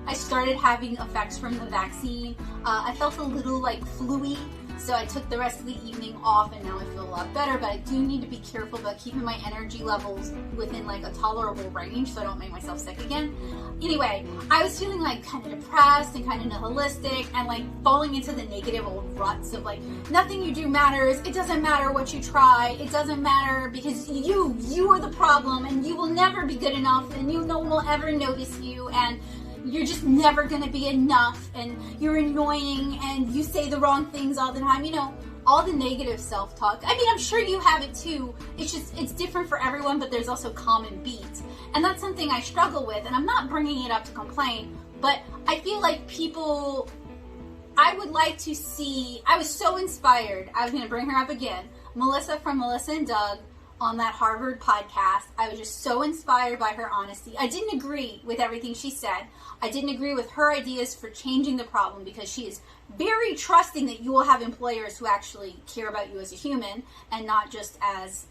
I started having effects from the vaccine. I felt a little flu-y. So I took the rest of the evening off and now I feel a lot better, but I do need to be careful about keeping my energy levels within a tolerable range so I don't make myself sick again. Anyway, I was feeling kind of depressed and kind of nihilistic and falling into the negative old ruts of nothing you do matters, it doesn't matter what you try, it doesn't matter because you are the problem and you will never be good enough and no one will ever notice you, and you're just never going to be enough, and you're annoying, and you say the wrong things all the time. All the negative self-talk. I mean, I'm sure you have it too. It's different for everyone, but there's also common beats. And that's something I struggle with, and I'm not bringing it up to complain, but I feel like people, I would like to see, I was so inspired. I was going to bring her up again. Melissa from Melissa and Doug, on that Harvard podcast. I was just so inspired by her honesty. I didn't agree with everything she said. I didn't agree with her ideas for changing the problem because she is very trusting that you will have employers who actually care about you as a human and not just as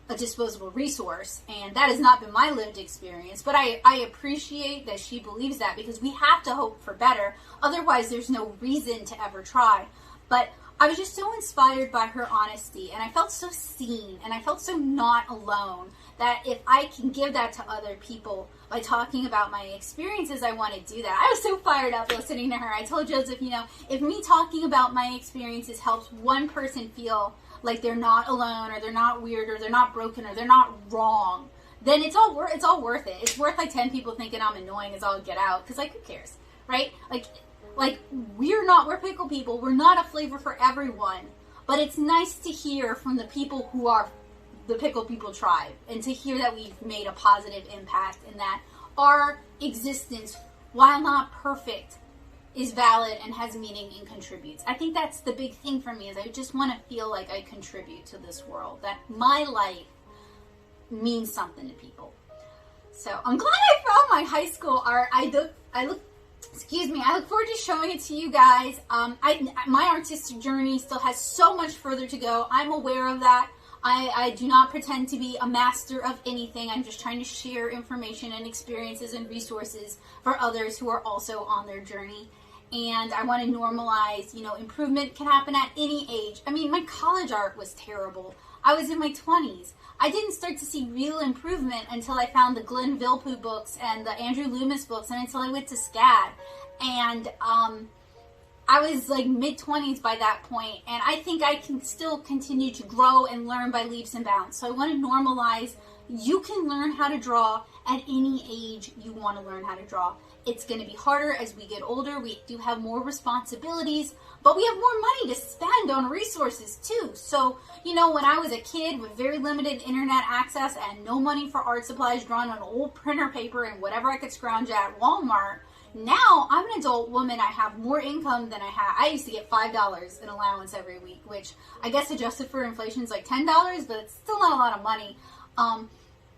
a disposable resource. And that has not been my lived experience. But I appreciate that she believes that because we have to hope for better. Otherwise, there's no reason to ever try. But I was just so inspired by her honesty, and I felt so seen, and I felt so not alone, that if I can give that to other people by talking about my experiences, I want to do that. I was so fired up listening to her. I told Joseph, if me talking about my experiences helps one person feel like they're not alone, or they're not weird, or they're not broken, or they're not wrong, then it's all worth it. It's worth 10 people thinking I'm annoying as all get out, because who cares, right? We're pickle people. We're not a flavor for everyone. But it's nice to hear from the people who are the pickle people tribe, and to hear that we've made a positive impact and that our existence, while not perfect, is valid and has meaning and contributes. I think that's the big thing for me, is I just want to feel like I contribute to this world, that my life means something to people. So I'm glad I found my high school art. I look forward to showing it to you guys. My artistic journey still has so much further to go. I'm aware of that. I do not pretend to be a master of anything. I'm just trying to share information and experiences and resources for others who are also on their journey. And I want to normalize, improvement can happen at any age. I mean, my college art was terrible. I was in my 20s. I didn't start to see real improvement until I found the Glenn Vilppu books and the Andrew Loomis books, and until I went to SCAD. And I was like mid-20s by that point, and I think I can still continue to grow and learn by leaps and bounds. So I want to normalize, you can learn how to draw at any age you want to learn how to draw. It's going to be harder as we get older. We do have more responsibilities, but we have more money to spend on resources too. So, you know, when I was a kid with very limited internet access and no money for art supplies, drawn on old printer paper and whatever I could scrounge at Walmart, now I'm an adult woman. I have more income than I had. I used to get $5 in allowance every week, which I guess adjusted for inflation is like $10, but it's still not a lot of money.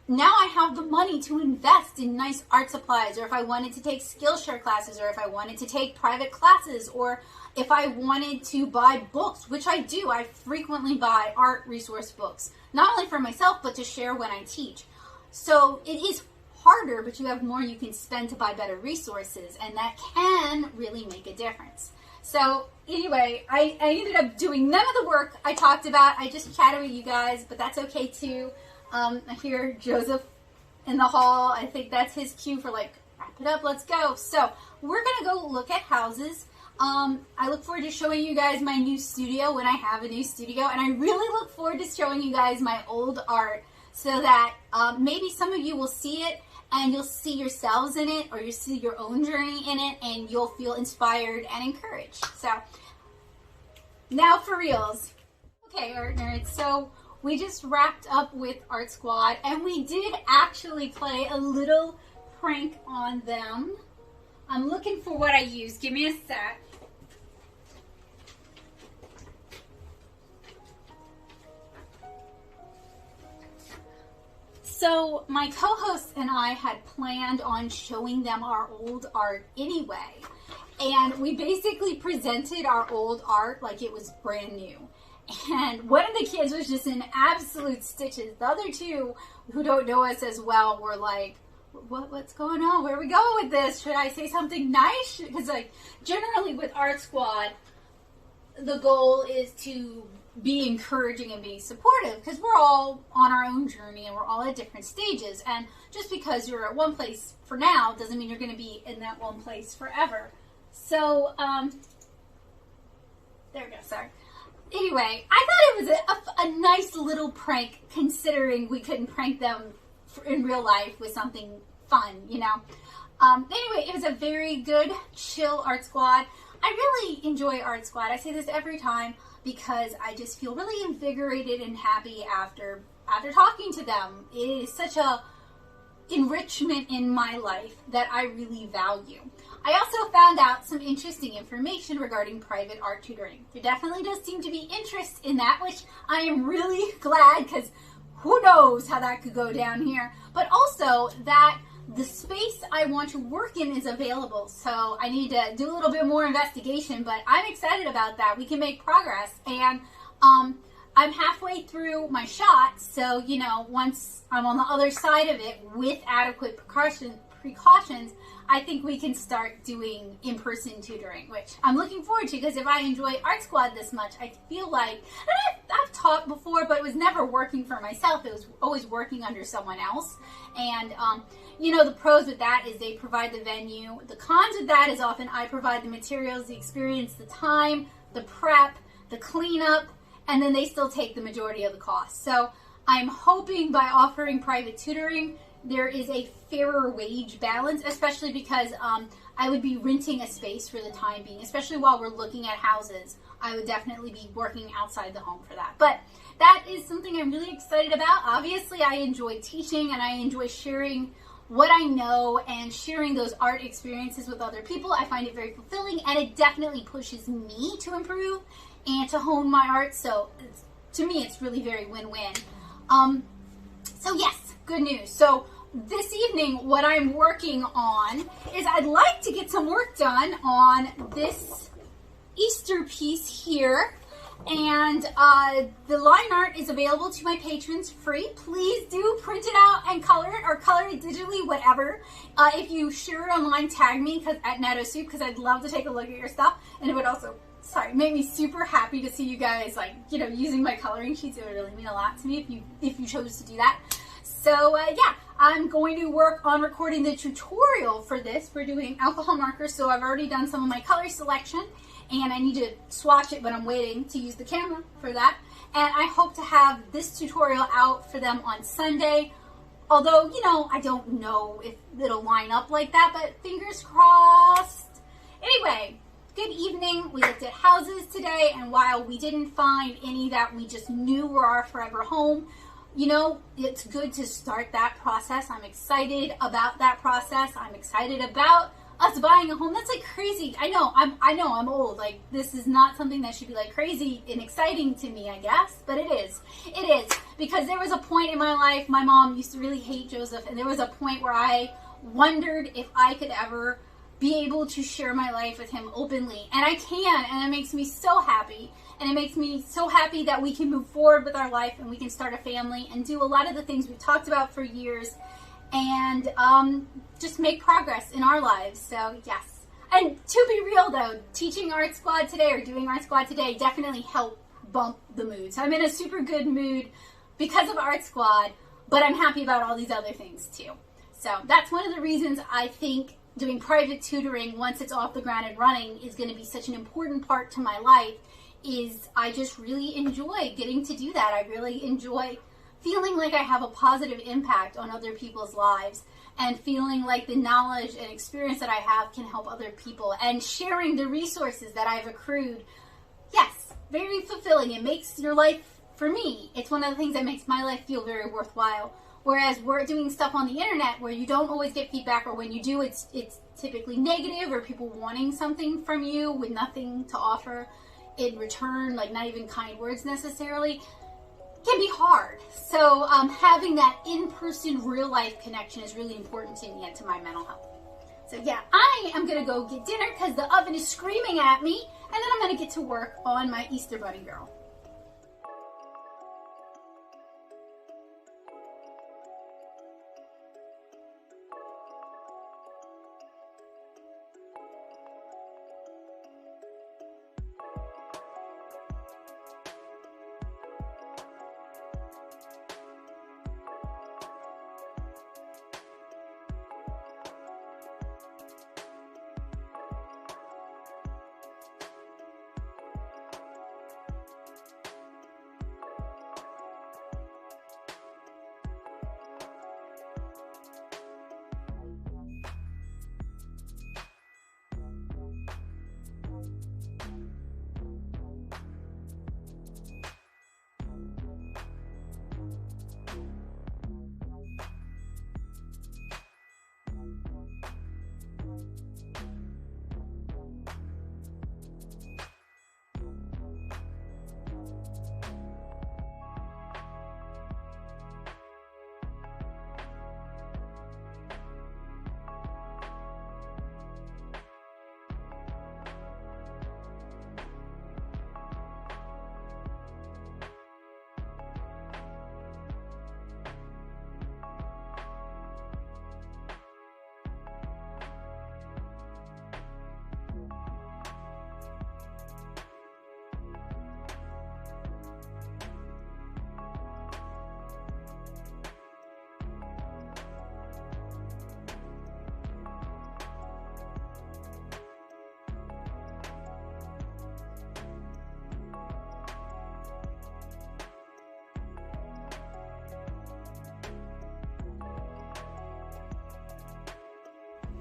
Now I have the money to invest in nice art supplies, or if I wanted to take Skillshare classes, or if I wanted to take private classes, or if I wanted to buy books, which I do. I frequently buy art resource books, not only for myself, but to share when I teach. So it is harder, but you have more you can spend to buy better resources, and that can really make a difference. So anyway, I ended up doing none of the work I talked about. I just chatted with you guys, but that's okay too. I hear Joseph in the hall. I think that's his cue for like, wrap it up, let's go. So we're going to go look at houses. I look forward to showing you guys my new studio when I have a new studio. And I really look forward to showing you guys my old art so that maybe some of you will see it and you'll see yourselves in it, or you'll see your own journey in it, and you'll feel inspired and encouraged. So now for reals. Okay, art nerds. So we just wrapped up with Art Squad, and we did actually play a little prank on them. I'm looking for what I used. Give me a sec. So my co-hosts and I had planned on showing them our old art anyway. And we basically presented our old art like it was brand new. And one of the kids was just in absolute stitches. The other two, who don't know us as well, were like, what's going on? Where are we going with this? Should I say something nice? Because like generally with Art Squad, the goal is to be encouraging and be supportive, because we're all on our own journey and we're all at different stages. And just because you're at one place for now doesn't mean you're going to be in that one place forever. So, there we go, sorry. Anyway, I thought it was a nice little prank, considering we couldn't prank them in real life with something fun, you know. Anyway, it was a very good, chill Art Squad. I really enjoy Art Squad. I say this every time because I just feel really invigorated and happy after talking to them. It is such a enrichment in my life that I really value. I also found out some interesting information regarding private art tutoring. There definitely does seem to be interest in that, which I am really glad, because who knows how that could go down here. But also that the space I want to work in is available, so I need to do a little bit more investigation, but I'm excited about that. We can make progress, and I'm halfway through my shot, so, you know, once I'm on the other side of it with adequate precautions, I think we can start doing in-person tutoring, which I'm looking forward to, because if I enjoy Art Squad this much, I feel like, and I've taught before, but it was never working for myself. It was always working under someone else. And, you know, the pros with that is they provide the venue. The cons with that is often I provide the materials, the experience, the time, the prep, the cleanup, and then they still take the majority of the cost. So I'm hoping by offering private tutoring, there is a fairer wage balance, especially because I would be renting a space for the time being, especially while we're looking at houses. I would definitely be working outside the home for that. But that is something I'm really excited about. Obviously, I enjoy teaching and I enjoy sharing what I know and sharing those art experiences with other people. I find it very fulfilling, and it definitely pushes me to improve and to hone my art. So to me, it's really very win-win. So yes, good news. So this evening, what I'm working on is I'd like to get some work done on this Easter piece here. And the line art is available to my patrons free. Please do print it out and color it, or color it digitally, whatever. If you share it online, tag me at NattoSoup, because I'd love to take a look at your stuff. And it would also, make me super happy to see you guys, like, you know, using my coloring sheets. It would really mean a lot to me if you chose to do that. So yeah, I'm going to work on recording the tutorial for this. We're doing alcohol markers, so I've already done some of my color selection, and I need to swatch it, but I'm waiting to use the camera for that. And I hope to have this tutorial out for them on Sunday. Although, you know, I don't know if it'll line up like that, but fingers crossed. Anyway, good evening. We looked at houses today, and while we didn't find any that we just knew were our forever home, you know, it's good to start that process. I'm excited about that process. I'm excited about us buying a home. That's like crazy. I know I'm old. Like, this is not something that should be like crazy and exciting to me, I guess, but it is. It is, because there was a point in my life, my mom used to really hate Joseph, and there was a point where I wondered if I could ever be able to share my life with him openly, and I can, and it makes me so happy. And it makes me so happy that we can move forward with our life, and we can start a family and do a lot of the things we've talked about for years, and just make progress in our lives. So yes. And to be real though, teaching Art Squad today, or doing Art Squad today, definitely helped bump the mood. So I'm in a super good mood because of Art Squad, but I'm happy about all these other things too. So that's one of the reasons I think doing private tutoring, once it's off the ground and running, is going to be such an important part to my life. Is I just really enjoy getting to do that. I really enjoy feeling like I have a positive impact on other people's lives, and feeling like the knowledge and experience that I have can help other people, and sharing the resources that I've accrued. Yes, very fulfilling. It makes your life, for me, it's one of the things that makes my life feel very worthwhile. Whereas we're doing stuff on the internet where you don't always get feedback, or when you do, it's typically negative, or people wanting something from you with nothing to offer in return, like not even kind words necessarily, can be hard. So having that in-person, real-life connection is really important to me and to my mental health. So yeah, I am going to go get dinner because the oven is screaming at me, and then I'm going to get to work on my Easter Bunny girl.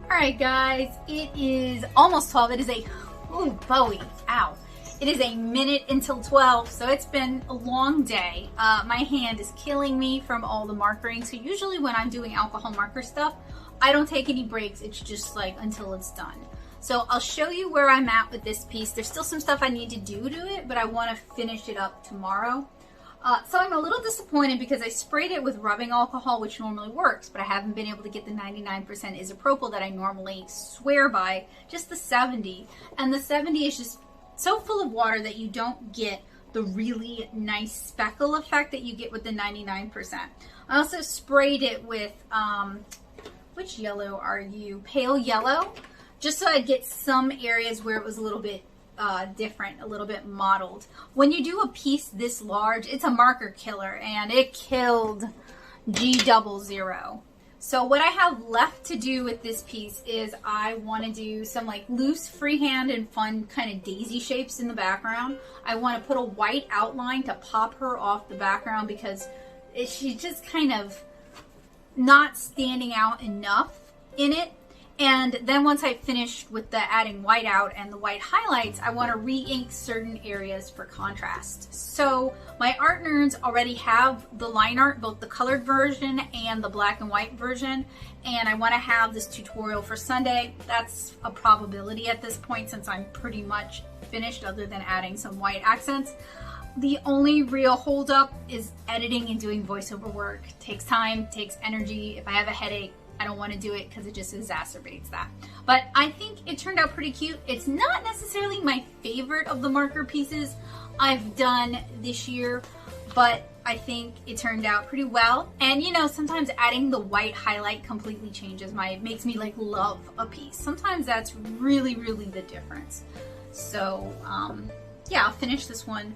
Alright guys, it is almost 12. It is a, ooh, Bowie, ow. It is a minute until 12, so it's been a long day. My hand is killing me from all the markering. So usually when I'm doing alcohol marker stuff, I don't take any breaks. It's just like until it's done. So I'll show you where I'm at with this piece. There's still some stuff I need to do to it, but I want to finish it up tomorrow. So I'm a little disappointed because I sprayed it with rubbing alcohol, which normally works, but I haven't been able to get the 99% isopropyl that I normally swear by, just the 70. And the 70 is just so full of water that you don't get the really nice speckle effect that you get with the 99%. I also sprayed it with, which yellow are you? Pale yellow, just so I'd get some areas where it was a little bit different, a little bit mottled. When you do a piece this large, it's a marker killer, and it killed G00. So what I have left to do with this piece is I want to do some like loose freehand and fun kind of daisy shapes in the background. I want to put a white outline to pop her off the background because she's just kind of not standing out enough in it. And then once I finished with the adding white out and the white highlights, I want to re-ink certain areas for contrast. So my art nerds already have the line art, both the colored version and the black and white version. And I want to have this tutorial for Sunday. That's a probability at this point since I'm pretty much finished other than adding some white accents. The only real holdup is editing and doing voiceover work. It takes time, takes energy. If I have a headache, I don't want to do it because it just exacerbates that. But I think it turned out pretty cute. It's not necessarily my favorite of the marker pieces I've done this year, but I think it turned out pretty well. And you know, sometimes adding the white highlight completely changes makes me like love a piece. Sometimes that's really, really the difference. So yeah, I'll finish this one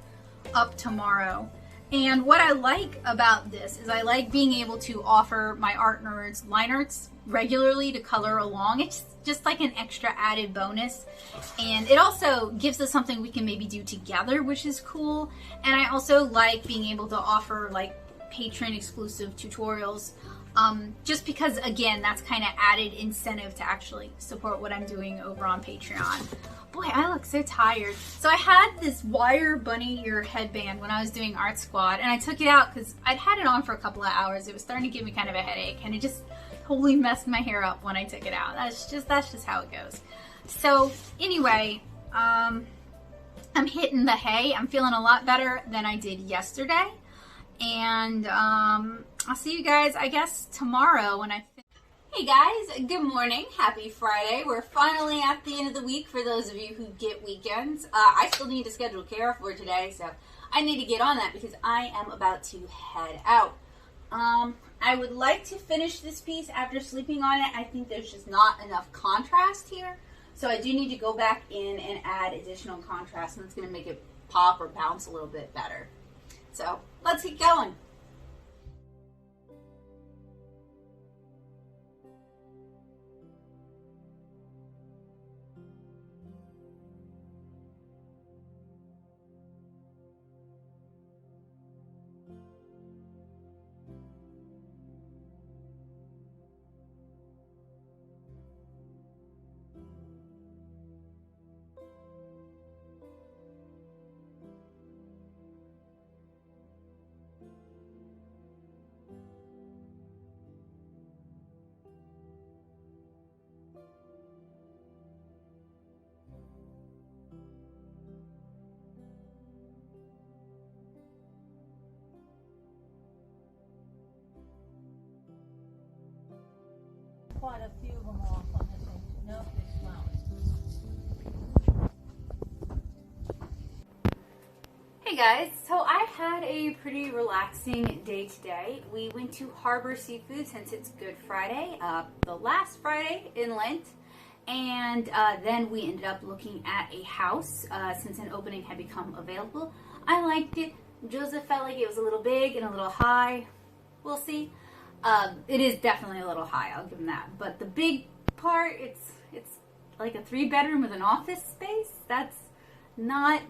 up tomorrow. And what I like about this is I like being able to offer my art nerds line arts regularly to color along. It's just like an extra added bonus. And it also gives us something we can maybe do together, which is cool. And I also like being able to offer like patron exclusive tutorials. Just because, again, that's kind of added incentive to actually support what I'm doing over on Patreon. Boy, I look so tired. So I had this wire bunny ear headband when I was doing Art Squad, and I took it out because I'd had it on for a couple of hours. It was starting to give me kind of a headache, and it just totally messed my hair up when I took it out. That's just how it goes. So anyway, I'm hitting the hay. I'm feeling a lot better than I did yesterday. And I'll see you guys, I guess, tomorrow when I finish. Hey guys, good morning. Happy Friday. We're finally at the end of the week for those of you who get weekends. I still need to schedule care for today, so I need to get on that because I am about to head out. I would like to finish this piece after sleeping on it. I think there's just not enough contrast here. So I do need to go back in and add additional contrast, and it's going to make it pop or bounce a little bit better. So let's keep going. Quite a few of them off on this one. No, it's flowers. Hey guys, so I had a pretty relaxing day today. We went to Harbor Seafood since it's Good Friday, the last Friday in Lent. And then we ended up looking at a house since an opening had become available. I liked it. Joseph felt like it was a little big and a little high. We'll see. It is definitely a little high, I'll give him that. But the big part, it's like a 3-bedroom with an office space. That's not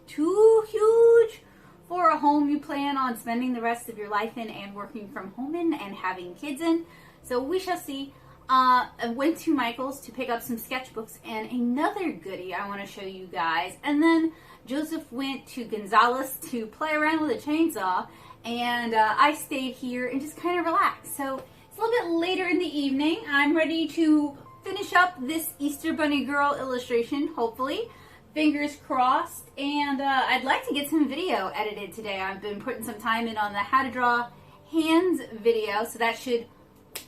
too huge for a home you plan on spending the rest of your life in and working from home in and having kids in. So we shall see. I went to Michael's to pick up some sketchbooks and another goodie I want to show you guys. And then Joseph went to Gonzalez to play around with a chainsaw. And I stayed here and just kind of relaxed. So it's a little bit later in the evening. I'm ready to finish up this Easter Bunny Girl illustration, hopefully. Fingers crossed. And I'd like to get some video edited today. I've been putting some time in on the How to Draw Hands video. So that should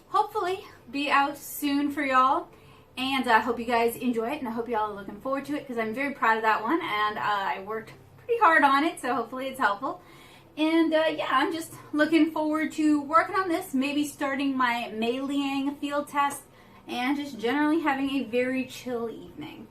hopefully be out soon for y'all. And I hope you guys enjoy it. And I hope y'all are looking forward to it because I'm very proud of that one. And I worked pretty hard on it. So hopefully it's helpful. And yeah, I'm just looking forward to working on this, maybe starting my Mei Liang field test, and just generally having a very chill evening.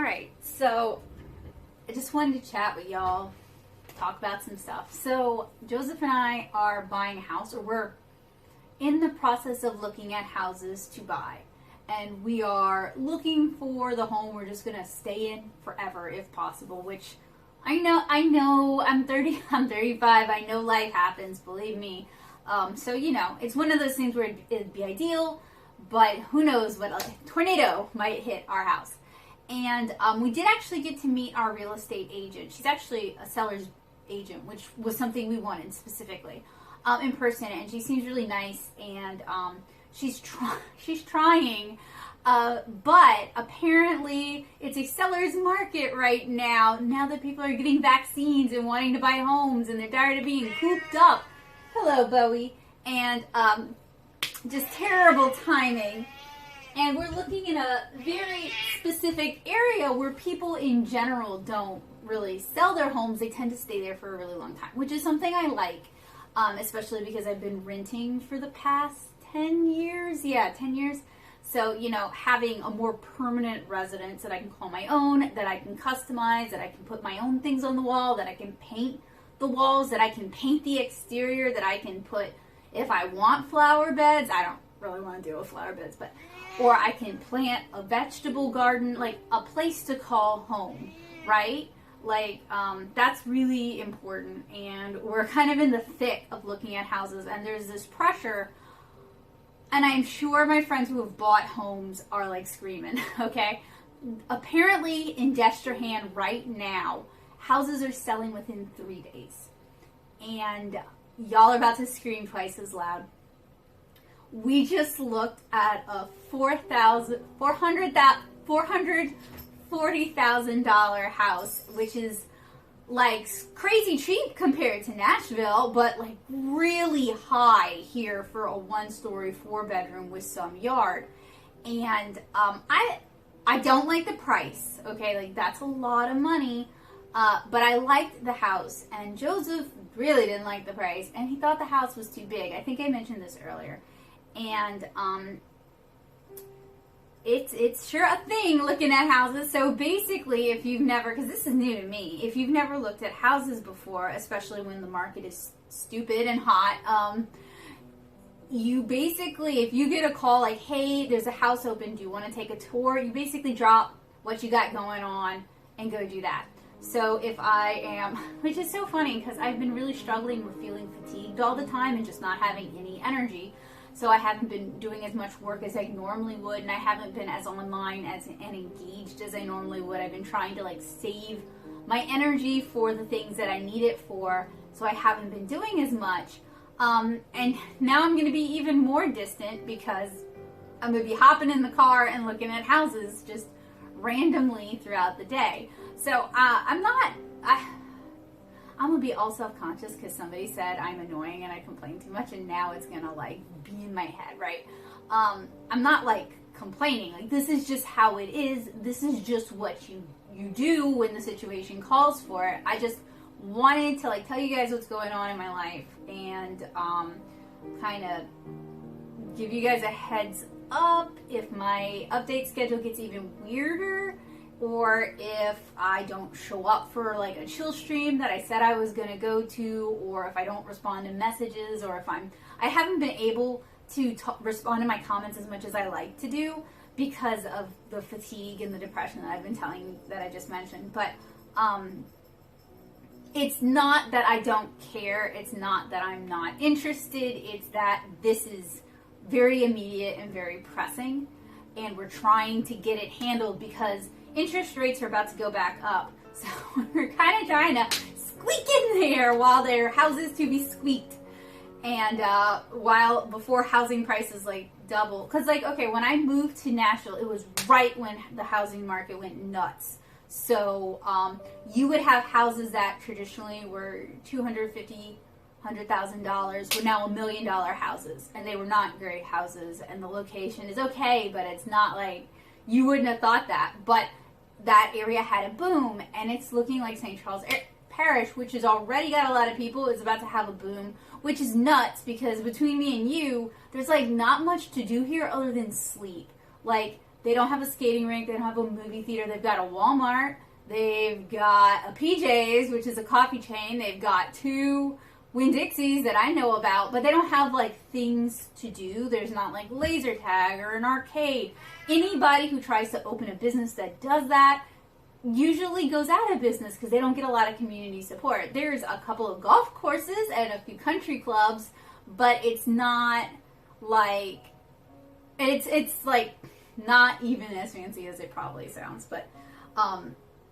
Alright, so I just wanted to chat with y'all, talk about some stuff. So Joseph and I are buying a house, or we're in the process of looking at houses to buy. And we are looking for the home we're just going to stay in forever if possible, which I know, I'm 35, I know life happens, believe me. So, you know, it's one of those things where it'd be ideal, but who knows what a tornado might hit our house. And we did actually get to meet our real estate agent. She's actually a seller's agent, which was something we wanted specifically, in person. And she seems really nice, and she's trying. But apparently it's a seller's market right now that people are getting vaccines and wanting to buy homes, and they're tired of being cooped up. Hello, Bowie. And just terrible timing. And we're looking in a very specific area where people in general don't really sell their homes. They tend to stay there for a really long time, which is something I like, especially because I've been renting for the past 10 years. Yeah, 10 years. So, you know, having a more permanent residence that I can call my own, that I can customize, that I can put my own things on the wall, that I can paint the walls, that I can paint the exterior, that I can put, if I want flower beds, I don't really want to deal with flower beds, but, or I can plant a vegetable garden, like a place to call home, right? Like, that's really important. And we're kind of in the thick of looking at houses, and there's this pressure. And I'm sure my friends who have bought homes are like screaming, okay? Apparently in Destrehan right now, houses are selling within 3 days. And y'all are about to scream twice as loud. We just looked at a $440,000 house, which is like crazy cheap compared to Nashville, but like really high here for a 1-story 4-bedroom with some yard. And I don't like the price, okay? Like, that's a lot of money, but I liked the house, and Joseph really didn't like the price, and he thought the house was too big. I think I mentioned this earlier. And it's sure a thing looking at houses. So basically, if you've never, because this is new to me, if you've never looked at houses before, especially when the market is stupid and hot, you basically, if you get a call like, hey, there's a house open, do you want to take a tour? You basically drop what you got going on and go do that. So if I am, which is so funny because I've been really struggling with feeling fatigued all the time and just not having any energy. So I haven't been doing as much work as I normally would, and I haven't been as online and engaged as I normally would. I've been trying to like save my energy for the things that I need it for, so I haven't been doing as much. And now I'm going to be even more distant because I'm going to be hopping in the car and looking at houses just randomly throughout the day. So I'm going to be all self-conscious because somebody said I'm annoying and I complain too much, and now it's going to like be in my head, right? I'm not like complaining. Like, this is just how it is. This is just what you do when the situation calls for it. I just wanted to like tell you guys what's going on in my life and kind of give you guys a heads up if my update schedule gets even weirder, or if I don't show up for like a chill stream that I said I was going to go to, or if I don't respond to messages, or if I haven't been able to respond to my comments as much as I like to do because of the fatigue and the depression that I've been telling you that I just mentioned. But it's not that I don't care. It's not that I'm not interested. It's that this is very immediate and very pressing, and we're trying to get it handled because interest rates are about to go back up. So we're kind of trying to squeak in there while there are houses to be squeaked. And before housing prices like double. Because like, okay, when I moved to Nashville, it was right when the housing market went nuts. So you would have houses that traditionally were $250,000, $100,000 were now $1 million houses. And they were not great houses. And the location is okay, but it's not like, you wouldn't have thought that. But that area had a boom, and it's looking like St. Charles Parish, which has already got a lot of people, is about to have a boom, which is nuts because between me and you, there's like not much to do here other than sleep. Like, They don't have a skating rink. They don't have a movie theater. They've got a Walmart. They've got a PJ's, which is a coffee chain. They've got 2 Winn-Dixies that I know about, but they don't have like things to do. There's not like laser tag or an arcade. Anybody who tries to open a business that does that usually goes out of business because they don't get a lot of community support. There's a couple of golf courses and a few country clubs, but it's not like, it's like not even as fancy as it probably sounds, but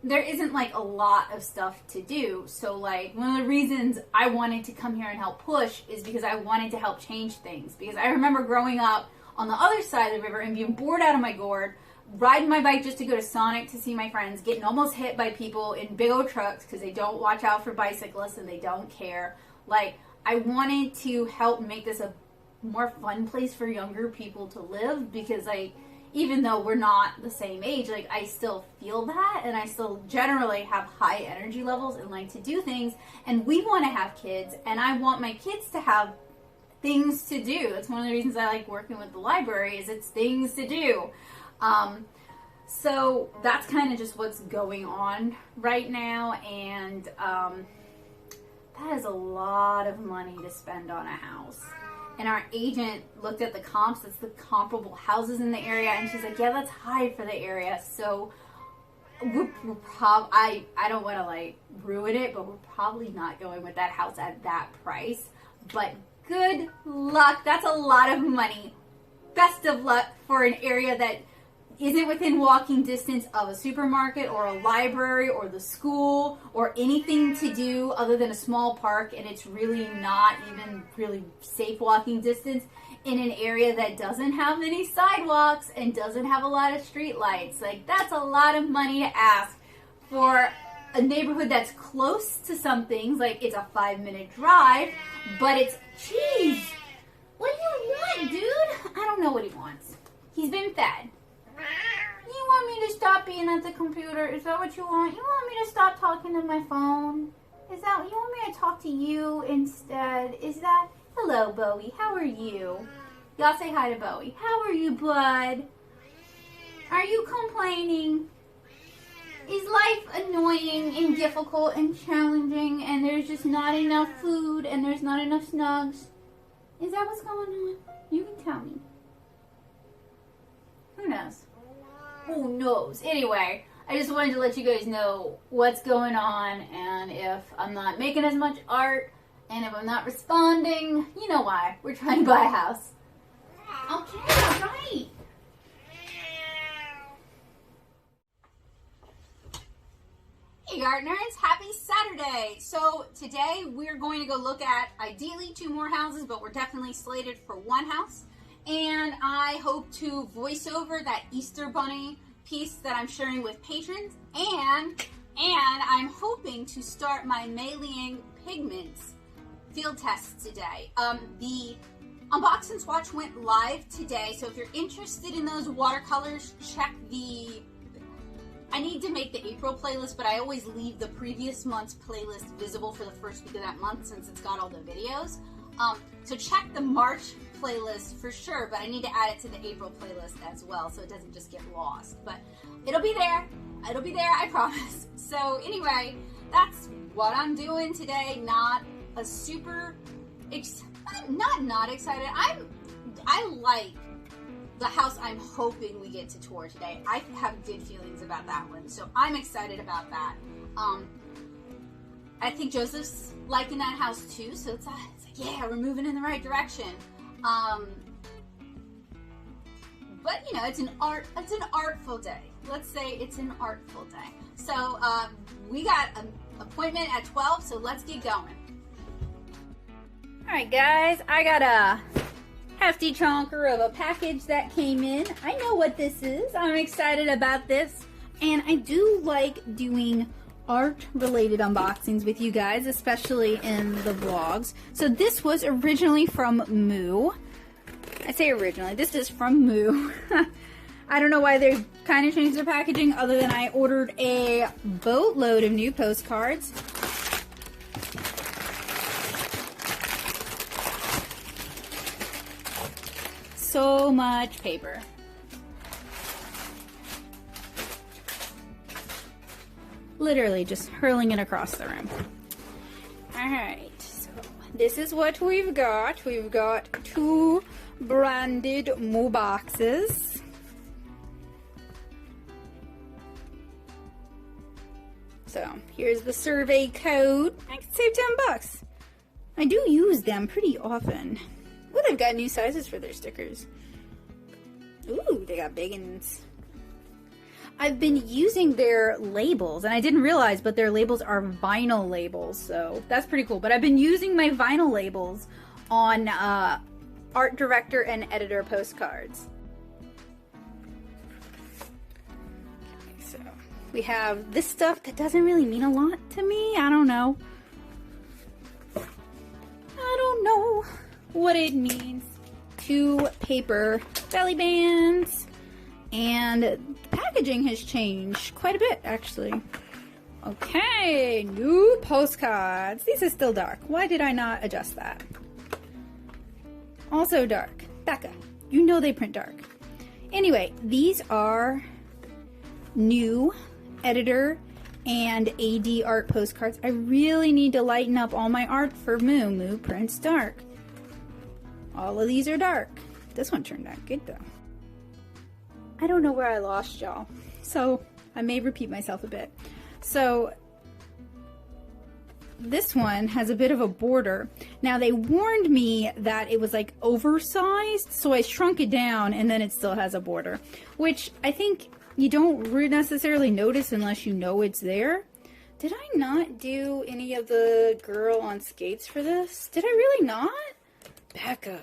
there isn't like a lot of stuff to do. So like one of the reasons I wanted to come here and help push is because I wanted to help change things. Because I remember growing up on the other side of the river and being bored out of my gourd, riding my bike just to go to Sonic to see my friends, getting almost hit by people in big old trucks because they don't watch out for bicyclists and they don't care. Like, I wanted to help make this a more fun place for younger people to live, because even though we're not the same age, like, I still feel that, and I still generally have high energy levels and like to do things, and we want to have kids, and I want my kids to have things to do. That's one of the reasons I like working with the library, is it's things to do. So that's kind of just what's going on right now, and that is a lot of money to spend on a house. And our agent looked at the comps, it's the comparable houses in the area, and she's like, yeah, that's high for the area. So we're I don't want to like ruin it, but we're probably not going with that house at that price. But good luck. That's a lot of money. Best of luck for an area that isn't within walking distance of a supermarket or a library or the school or anything to do other than a small park, and it's really not even really safe walking distance in an area that doesn't have any sidewalks and doesn't have a lot of street lights. Like, that's a lot of money to ask for a neighborhood that's close to some things, like it's a 5-minute drive, but it's, jeez, what do you want, dude? I don't know what he wants. He's been fed. You want me to stop being at the computer? Is that what you want? You want me to stop talking to my phone? Is that, you want me to talk to you instead? Is that, hello, Bowie, how are you? Y'all say hi to Bowie. How are you, bud? Are you complaining? Is life annoying and difficult and challenging, and there's just not enough food and there's not enough snugs? Is that what's going on? You can tell me. Who knows? Who knows? Anyway, I just wanted to let you guys know what's going on, and if I'm not making as much art, and if I'm not responding, you know why. We're trying to buy a house. Okay, all right. Hey gardeners, happy Saturday. So today we're going to go look at ideally 2 more houses, but we're definitely slated for 1 house. And I hope to voice over that Easter Bunny piece that I'm sharing with patrons, and I'm hoping to start my Melian pigments field tests today. The Unbox and Swatch went live today, so if you're interested in those watercolors, check the, I need to make the April playlist, but I always leave the previous month's playlist visible for the first week of that month since it's got all the videos. So check the March playlist for sure, but I need to add it to the April playlist as well so it doesn't just get lost. But it'll be there. It'll be there, I promise. So anyway, that's what I'm doing today. Not a super, not excited. I like the house I'm hoping we get to tour today. I have good feelings about that one, so I'm excited about that. I think Joseph's liking that house too, so it's like, yeah, we're moving in the right direction. But you know, it's an artful day. Let's say it's an artful day. So we got an appointment at 12, so let's get going. All right, guys, I got a hefty chonker of a package that came in. I know what this is. I'm excited about this, and I do like doing art-related unboxings with you guys, especially in the vlogs. So this was originally from Moo. I say originally, this is from Moo. I don't know why they kind of changed their packaging other than I ordered a boatload of new postcards. So much paper. Literally just hurling it across the room. Alright, so this is what we've got. We've got 2 branded Moo boxes. So here's the survey code. I can save $10. I do use them pretty often. Oh, they've got new sizes for their stickers. Ooh, they got big ones. I've been using their labels, and I didn't realize, but their labels are vinyl labels, so that's pretty cool. But I've been using my vinyl labels on art director and editor postcards. Okay, so we have this stuff that doesn't really mean a lot to me. I don't know. I don't know what it means. 2 paper belly bands, and the packaging has changed quite a bit, actually. Okay, new postcards. These are still dark. Why did I not adjust that? Also dark. Becca, you know they print dark. Anyway, these are new editor and AD art postcards. I really need to lighten up all my art for Moo. Moo prints dark. All of these are dark. This one turned out good though. I don't know where I lost y'all, so I may repeat myself a bit. So this one has a bit of a border. Now they warned me that it was like oversized, so I shrunk it down and then it still has a border, which I think you don't necessarily notice unless you know it's there. Did I not do any of the girl on skates for this? Did I really not? Becca.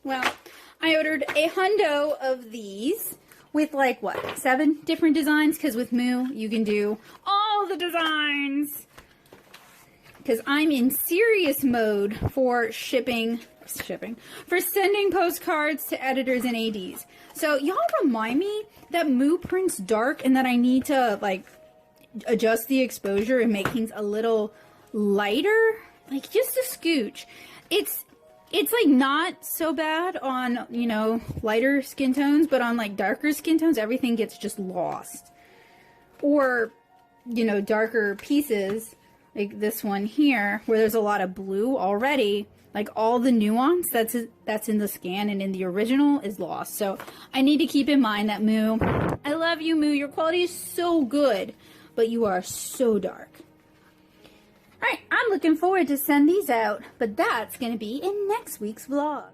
Well, I ordered a hundo of these with like what, 7 different designs, because with Moo you can do all the designs, because I'm in serious mode for sending postcards to editors and ADs. So y'all remind me that Moo prints dark and that I need to like adjust the exposure and make things a little lighter, like just a scooch. It's like not so bad on, you know, lighter skin tones, but on like darker skin tones, everything gets just lost. Or, you know, darker pieces, like this one here, where there's a lot of blue already, like all the nuance that's in the scan and in the original is lost. So I need to keep in mind that Moo, I love you, Moo, your quality is so good, but you are so dark. Alright, I'm looking forward to send these out, but that's going to be in next week's vlog.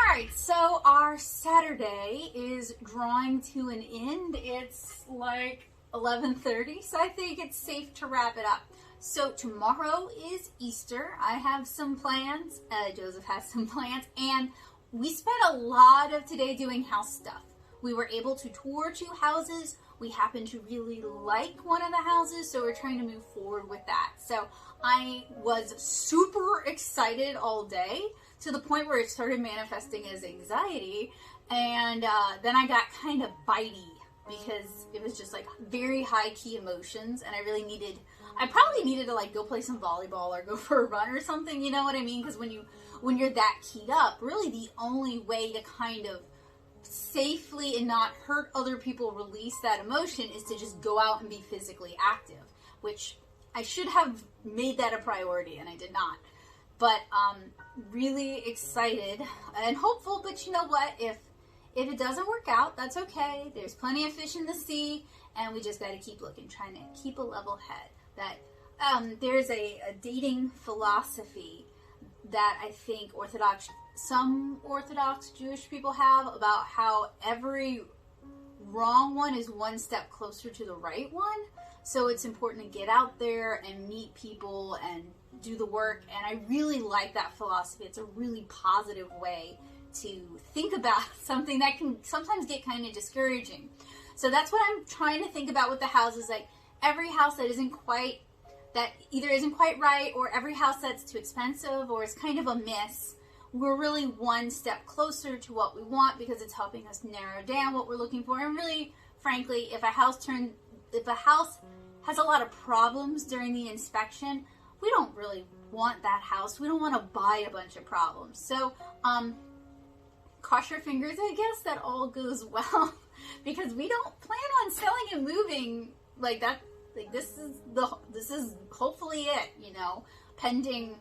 Alright, so our Saturday is drawing to an end. It's like 11:30, so I think it's safe to wrap it up. So tomorrow is Easter. I have some plans. Joseph has some plans. And we spent a lot of today doing house stuff. We were able to tour 2 houses. We happened to really like one of the houses, so we're trying to move forward with that. So I was super excited all day to the point where it started manifesting as anxiety. And then I got kind of bitey because it was just like very high key emotions, and I probably needed to like go play some volleyball or go for a run or something, you know what I mean? Because when you're that keyed up, really the only way to kind of safely and not hurt other people release that emotion is to just go out and be physically active, which I should have made that a priority, and I did not. But really excited and hopeful, but you know what, if it doesn't work out, that's okay. There's plenty of fish in the sea, and we just got to keep looking, trying to keep a level head. That there's a dating philosophy that I think some Orthodox Jewish people have about how every wrong one is one step closer to the right one. So it's important to get out there and meet people and do the work. And I really like that philosophy. It's a really positive way to think about something that can sometimes get kind of discouraging. So that's what I'm trying to think about with the houses. Like every house that either isn't quite right, or every house that's too expensive, or is kind of a miss, we're really one step closer to what we want because it's helping us narrow down what we're looking for. And really, frankly, if a house has a lot of problems during the inspection, we don't really want that house. We don't want to buy a bunch of problems. So, cross your fingers, I guess, that all goes well, because we don't plan on selling and moving like that. Like this is hopefully it, you know, pending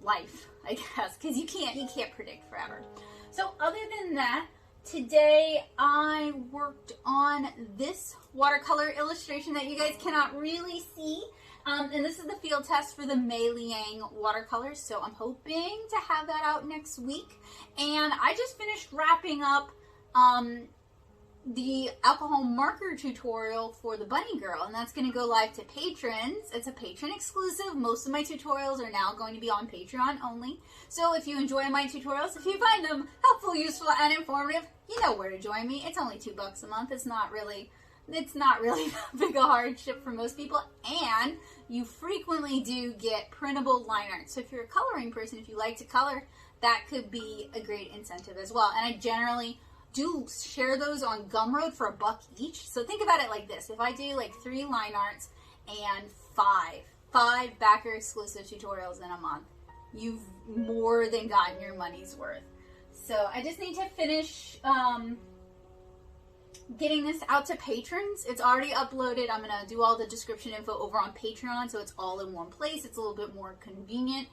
life, I guess, because you can't predict forever. So other than that, today I worked on this watercolor illustration that you guys cannot really see, and this is the field test for the Mei Liang watercolors, so I'm hoping to have that out next week. And I just finished wrapping up the alcohol marker tutorial for the bunny girl, and that's going to go live to patrons. It's a patron exclusive. Most of my tutorials are now going to be on Patreon only. So if you enjoy my tutorials, if you find them helpful, useful, and informative, you know where to join me. It's only $2 a month. It's not really that big a hardship for most people, and you frequently do get printable line art. So if you're a coloring person, if you like to color, that could be a great incentive as well. And I generally do share those on Gumroad for $1 each. So think about it like this. If I do like 3 line arts and 5 backer exclusive tutorials in a month, you've more than gotten your money's worth. So I just need to finish getting this out to patrons. It's already uploaded. I'm going to do all the description info over on Patreon, so it's all in one place. It's a little bit more convenient.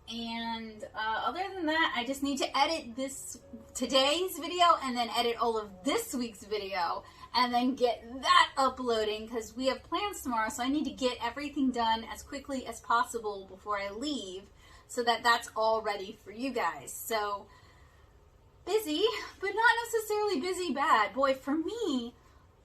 And other than that, I just need to edit today's video and then edit all of this week's video and then get that uploading, because we have plans tomorrow, so I need to get everything done as quickly as possible before I leave so that that's all ready for you guys. So busy, but not necessarily busy bad. Boy, for me,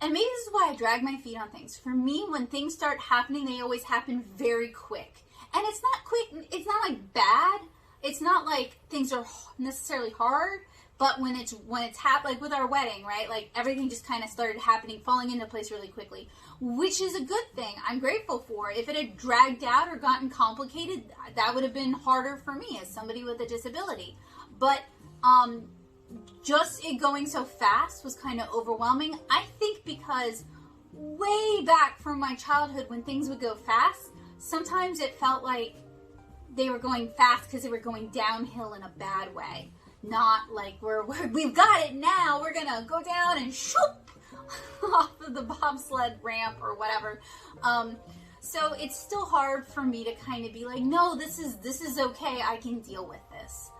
and maybe this is why I drag my feet on things, for me, when things start happening, they always happen very quick. And it's not quick, it's not like bad, it's not like things are necessarily hard, but when it's like with our wedding, right, like everything just kind of started happening, falling into place really quickly, which is a good thing. I'm grateful for it. If it had dragged out or gotten complicated, that would have been harder for me as somebody with a disability. But just it going so fast was kind of overwhelming. I think because way back from my childhood, when things would go fast, sometimes it felt like they were going fast because they were going downhill in a bad way. Not like we've got it now, we're going to go down and shoop off of the bobsled ramp or whatever. So it's still hard for me to kind of be like, no, this is okay, I can deal with this.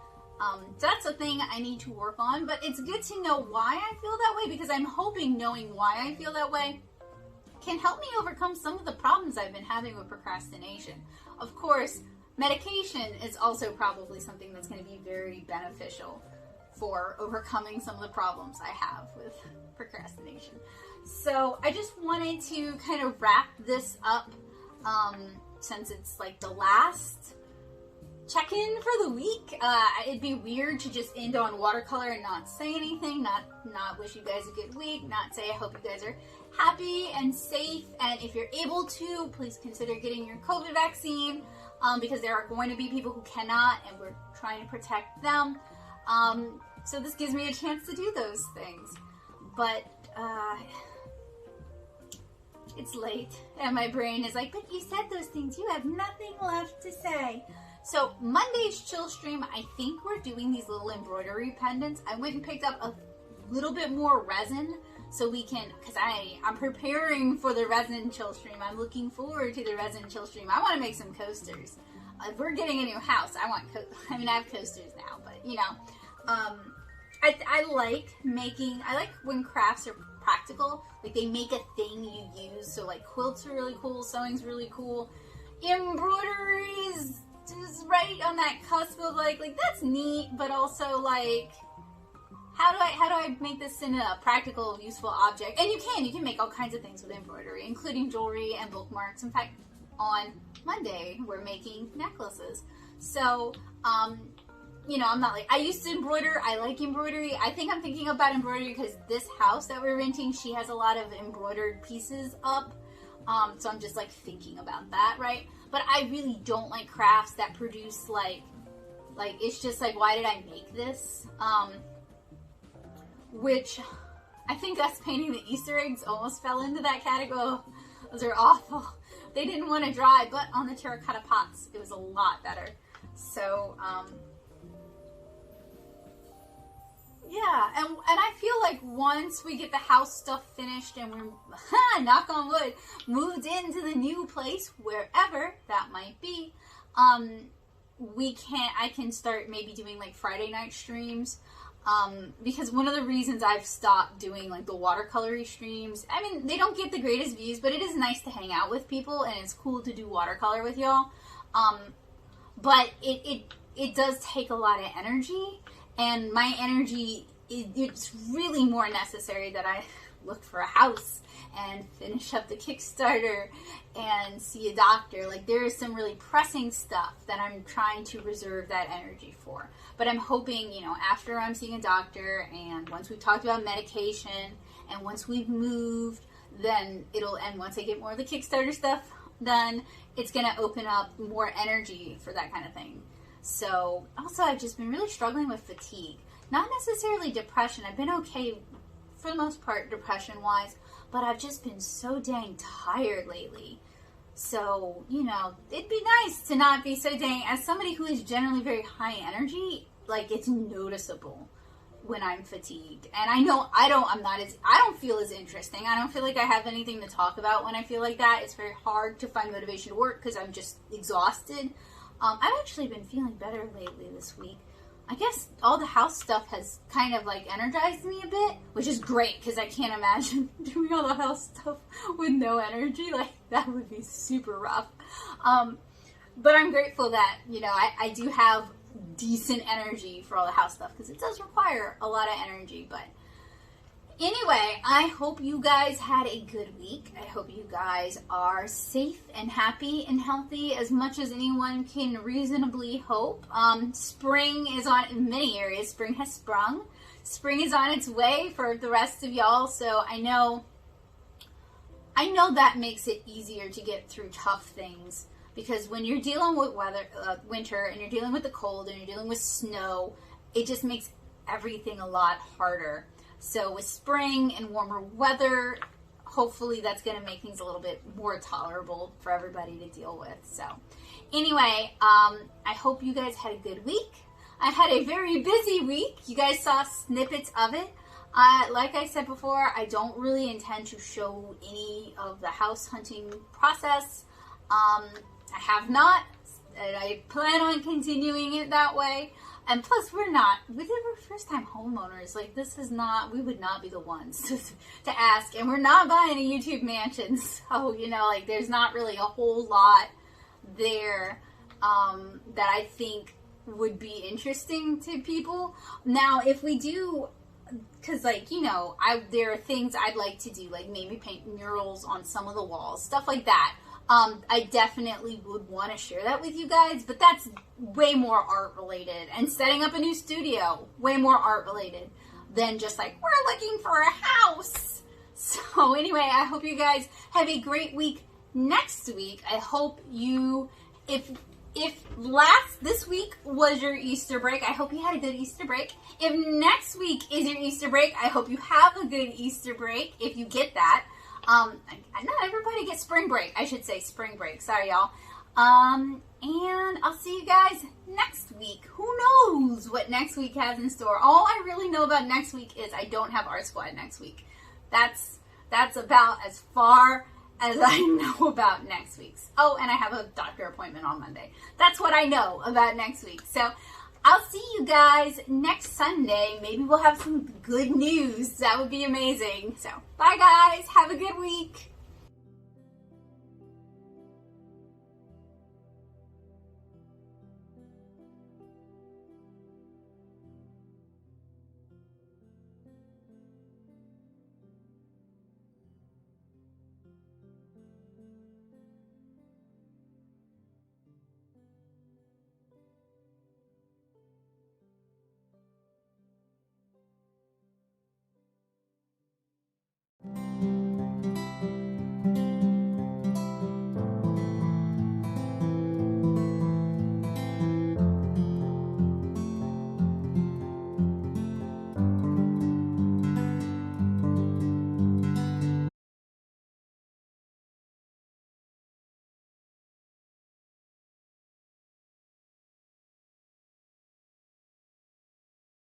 That's a thing I need to work on, but it's good to know why I feel that way, because I'm hoping knowing why I feel that way can help me overcome some of the problems I've been having with procrastination. Of course, medication is also probably something that's going to be very beneficial for overcoming some of the problems I have with procrastination. So I just wanted to kind of wrap this up, since it's like the last check-in for the week. It'd be weird to just end on watercolor and not say anything, not wish you guys a good week, not say I hope you guys are happy and safe, and if you're able to, please consider getting your COVID vaccine, because there are going to be people who cannot, and we're trying to protect them. So this gives me a chance to do those things. But it's late, and my brain is like, but you said those things, you have nothing left to say. So Monday's chill stream, I think we're doing these little embroidery pendants. I went and picked up a little bit more resin so we can, because I'm preparing for the resin chill stream. I'm looking forward to the resin chill stream. I want to make some coasters. If we're getting a new house, I have coasters now, but you know, I like when crafts are practical, like they make a thing you use. So like quilts are really cool, sewing's really cool, embroidery is right on that cusp of like that's neat, but also like how do I make this in a practical, useful object? And you can make all kinds of things with embroidery, including jewelry and bookmarks. In fact, on Monday we're making necklaces. So you know, I'm not like, I used to embroider, I like embroidery. I think I'm thinking about embroidery because this house that we're renting, she has a lot of embroidered pieces up. So I'm just like thinking about that, right? But I really don't like crafts that produce like it's just like, why did I make this? Which I think us painting the Easter eggs almost fell into that category. Oh, those are awful. They didn't want to dry, but on the terracotta pots, it was a lot better. So, yeah, and I feel like once we get the house stuff finished and we're, knock on wood, moved into the new place, wherever that might be, I can start maybe doing like Friday night streams, because one of the reasons I've stopped doing like the watercolory streams, I mean, they don't get the greatest views, but it is nice to hang out with people, and it's cool to do watercolor with y'all, but it does take a lot of energy. And my energy, it's really more necessary that I look for a house and finish up the Kickstarter and see a doctor. Like, there is some really pressing stuff that I'm trying to reserve that energy for. But I'm hoping, you know, after I'm seeing a doctor and once we've talked about medication and once we've moved, then and once I get more of the Kickstarter stuff done, it's going to open up more energy for that kind of thing. So, also, I've just been really struggling with fatigue. Not necessarily depression. I've been okay, for the most part, depression-wise. But I've just been so dang tired lately. So, you know, it'd be nice to not be so dang... As somebody who is generally very high energy, like, it's noticeable when I'm fatigued. And I know I don't feel as interesting. I don't feel like I have anything to talk about when I feel like that. It's very hard to find motivation to work because I'm just exhausted. I've actually been feeling better lately this week. I guess all the house stuff has kind of like energized me a bit, which is great because I can't imagine doing all the house stuff with no energy. Like, that would be super rough. But I'm grateful that, you know, I do have decent energy for all the house stuff because it does require a lot of energy. But anyway, I hope you guys had a good week. I hope you guys are safe and happy and healthy as much as anyone can reasonably hope. Spring is on, in many areas, spring has sprung. Spring is on its way for the rest of y'all, so I know that makes it easier to get through tough things, because when you're dealing with winter, and you're dealing with the cold, and you're dealing with snow, it just makes everything a lot harder. So with spring and warmer weather, hopefully that's going to make things a little bit more tolerable for everybody to deal with. So anyway, I hope you guys had a good week. I had a very busy week. You guys saw snippets of it. Like I said before, I don't really intend to show any of the house hunting process. I have not, and I plan on continuing it that way. And plus, we're first-time homeowners. Like, we would not be the ones to ask. And we're not buying a YouTube mansion. So, you know, like, there's not really a whole lot there that I think would be interesting to people. Now, if we do, because, like, you know, there are things I'd like to do, like maybe paint murals on some of the walls, stuff like that. I definitely would want to share that with you guys, but that's way more art related. And setting up a new studio, way more art related than just like, we're looking for a house. So anyway, I hope you guys have a great week next week. I hope you, if this week was your Easter break, I hope you had a good Easter break. If next week is your Easter break, I hope you have a good Easter break, if you get that. Not everybody gets spring break. I should say spring break. Sorry, y'all. And I'll see you guys next week. Who knows what next week has in store? All I really know about next week is I don't have art squad next week. That's about as far as I know about next week's. Oh, and I have a doctor appointment on Monday. That's what I know about next week. So I'll see you guys next Sunday. Maybe we'll have some good news. That would be amazing. So bye guys. Have a good week.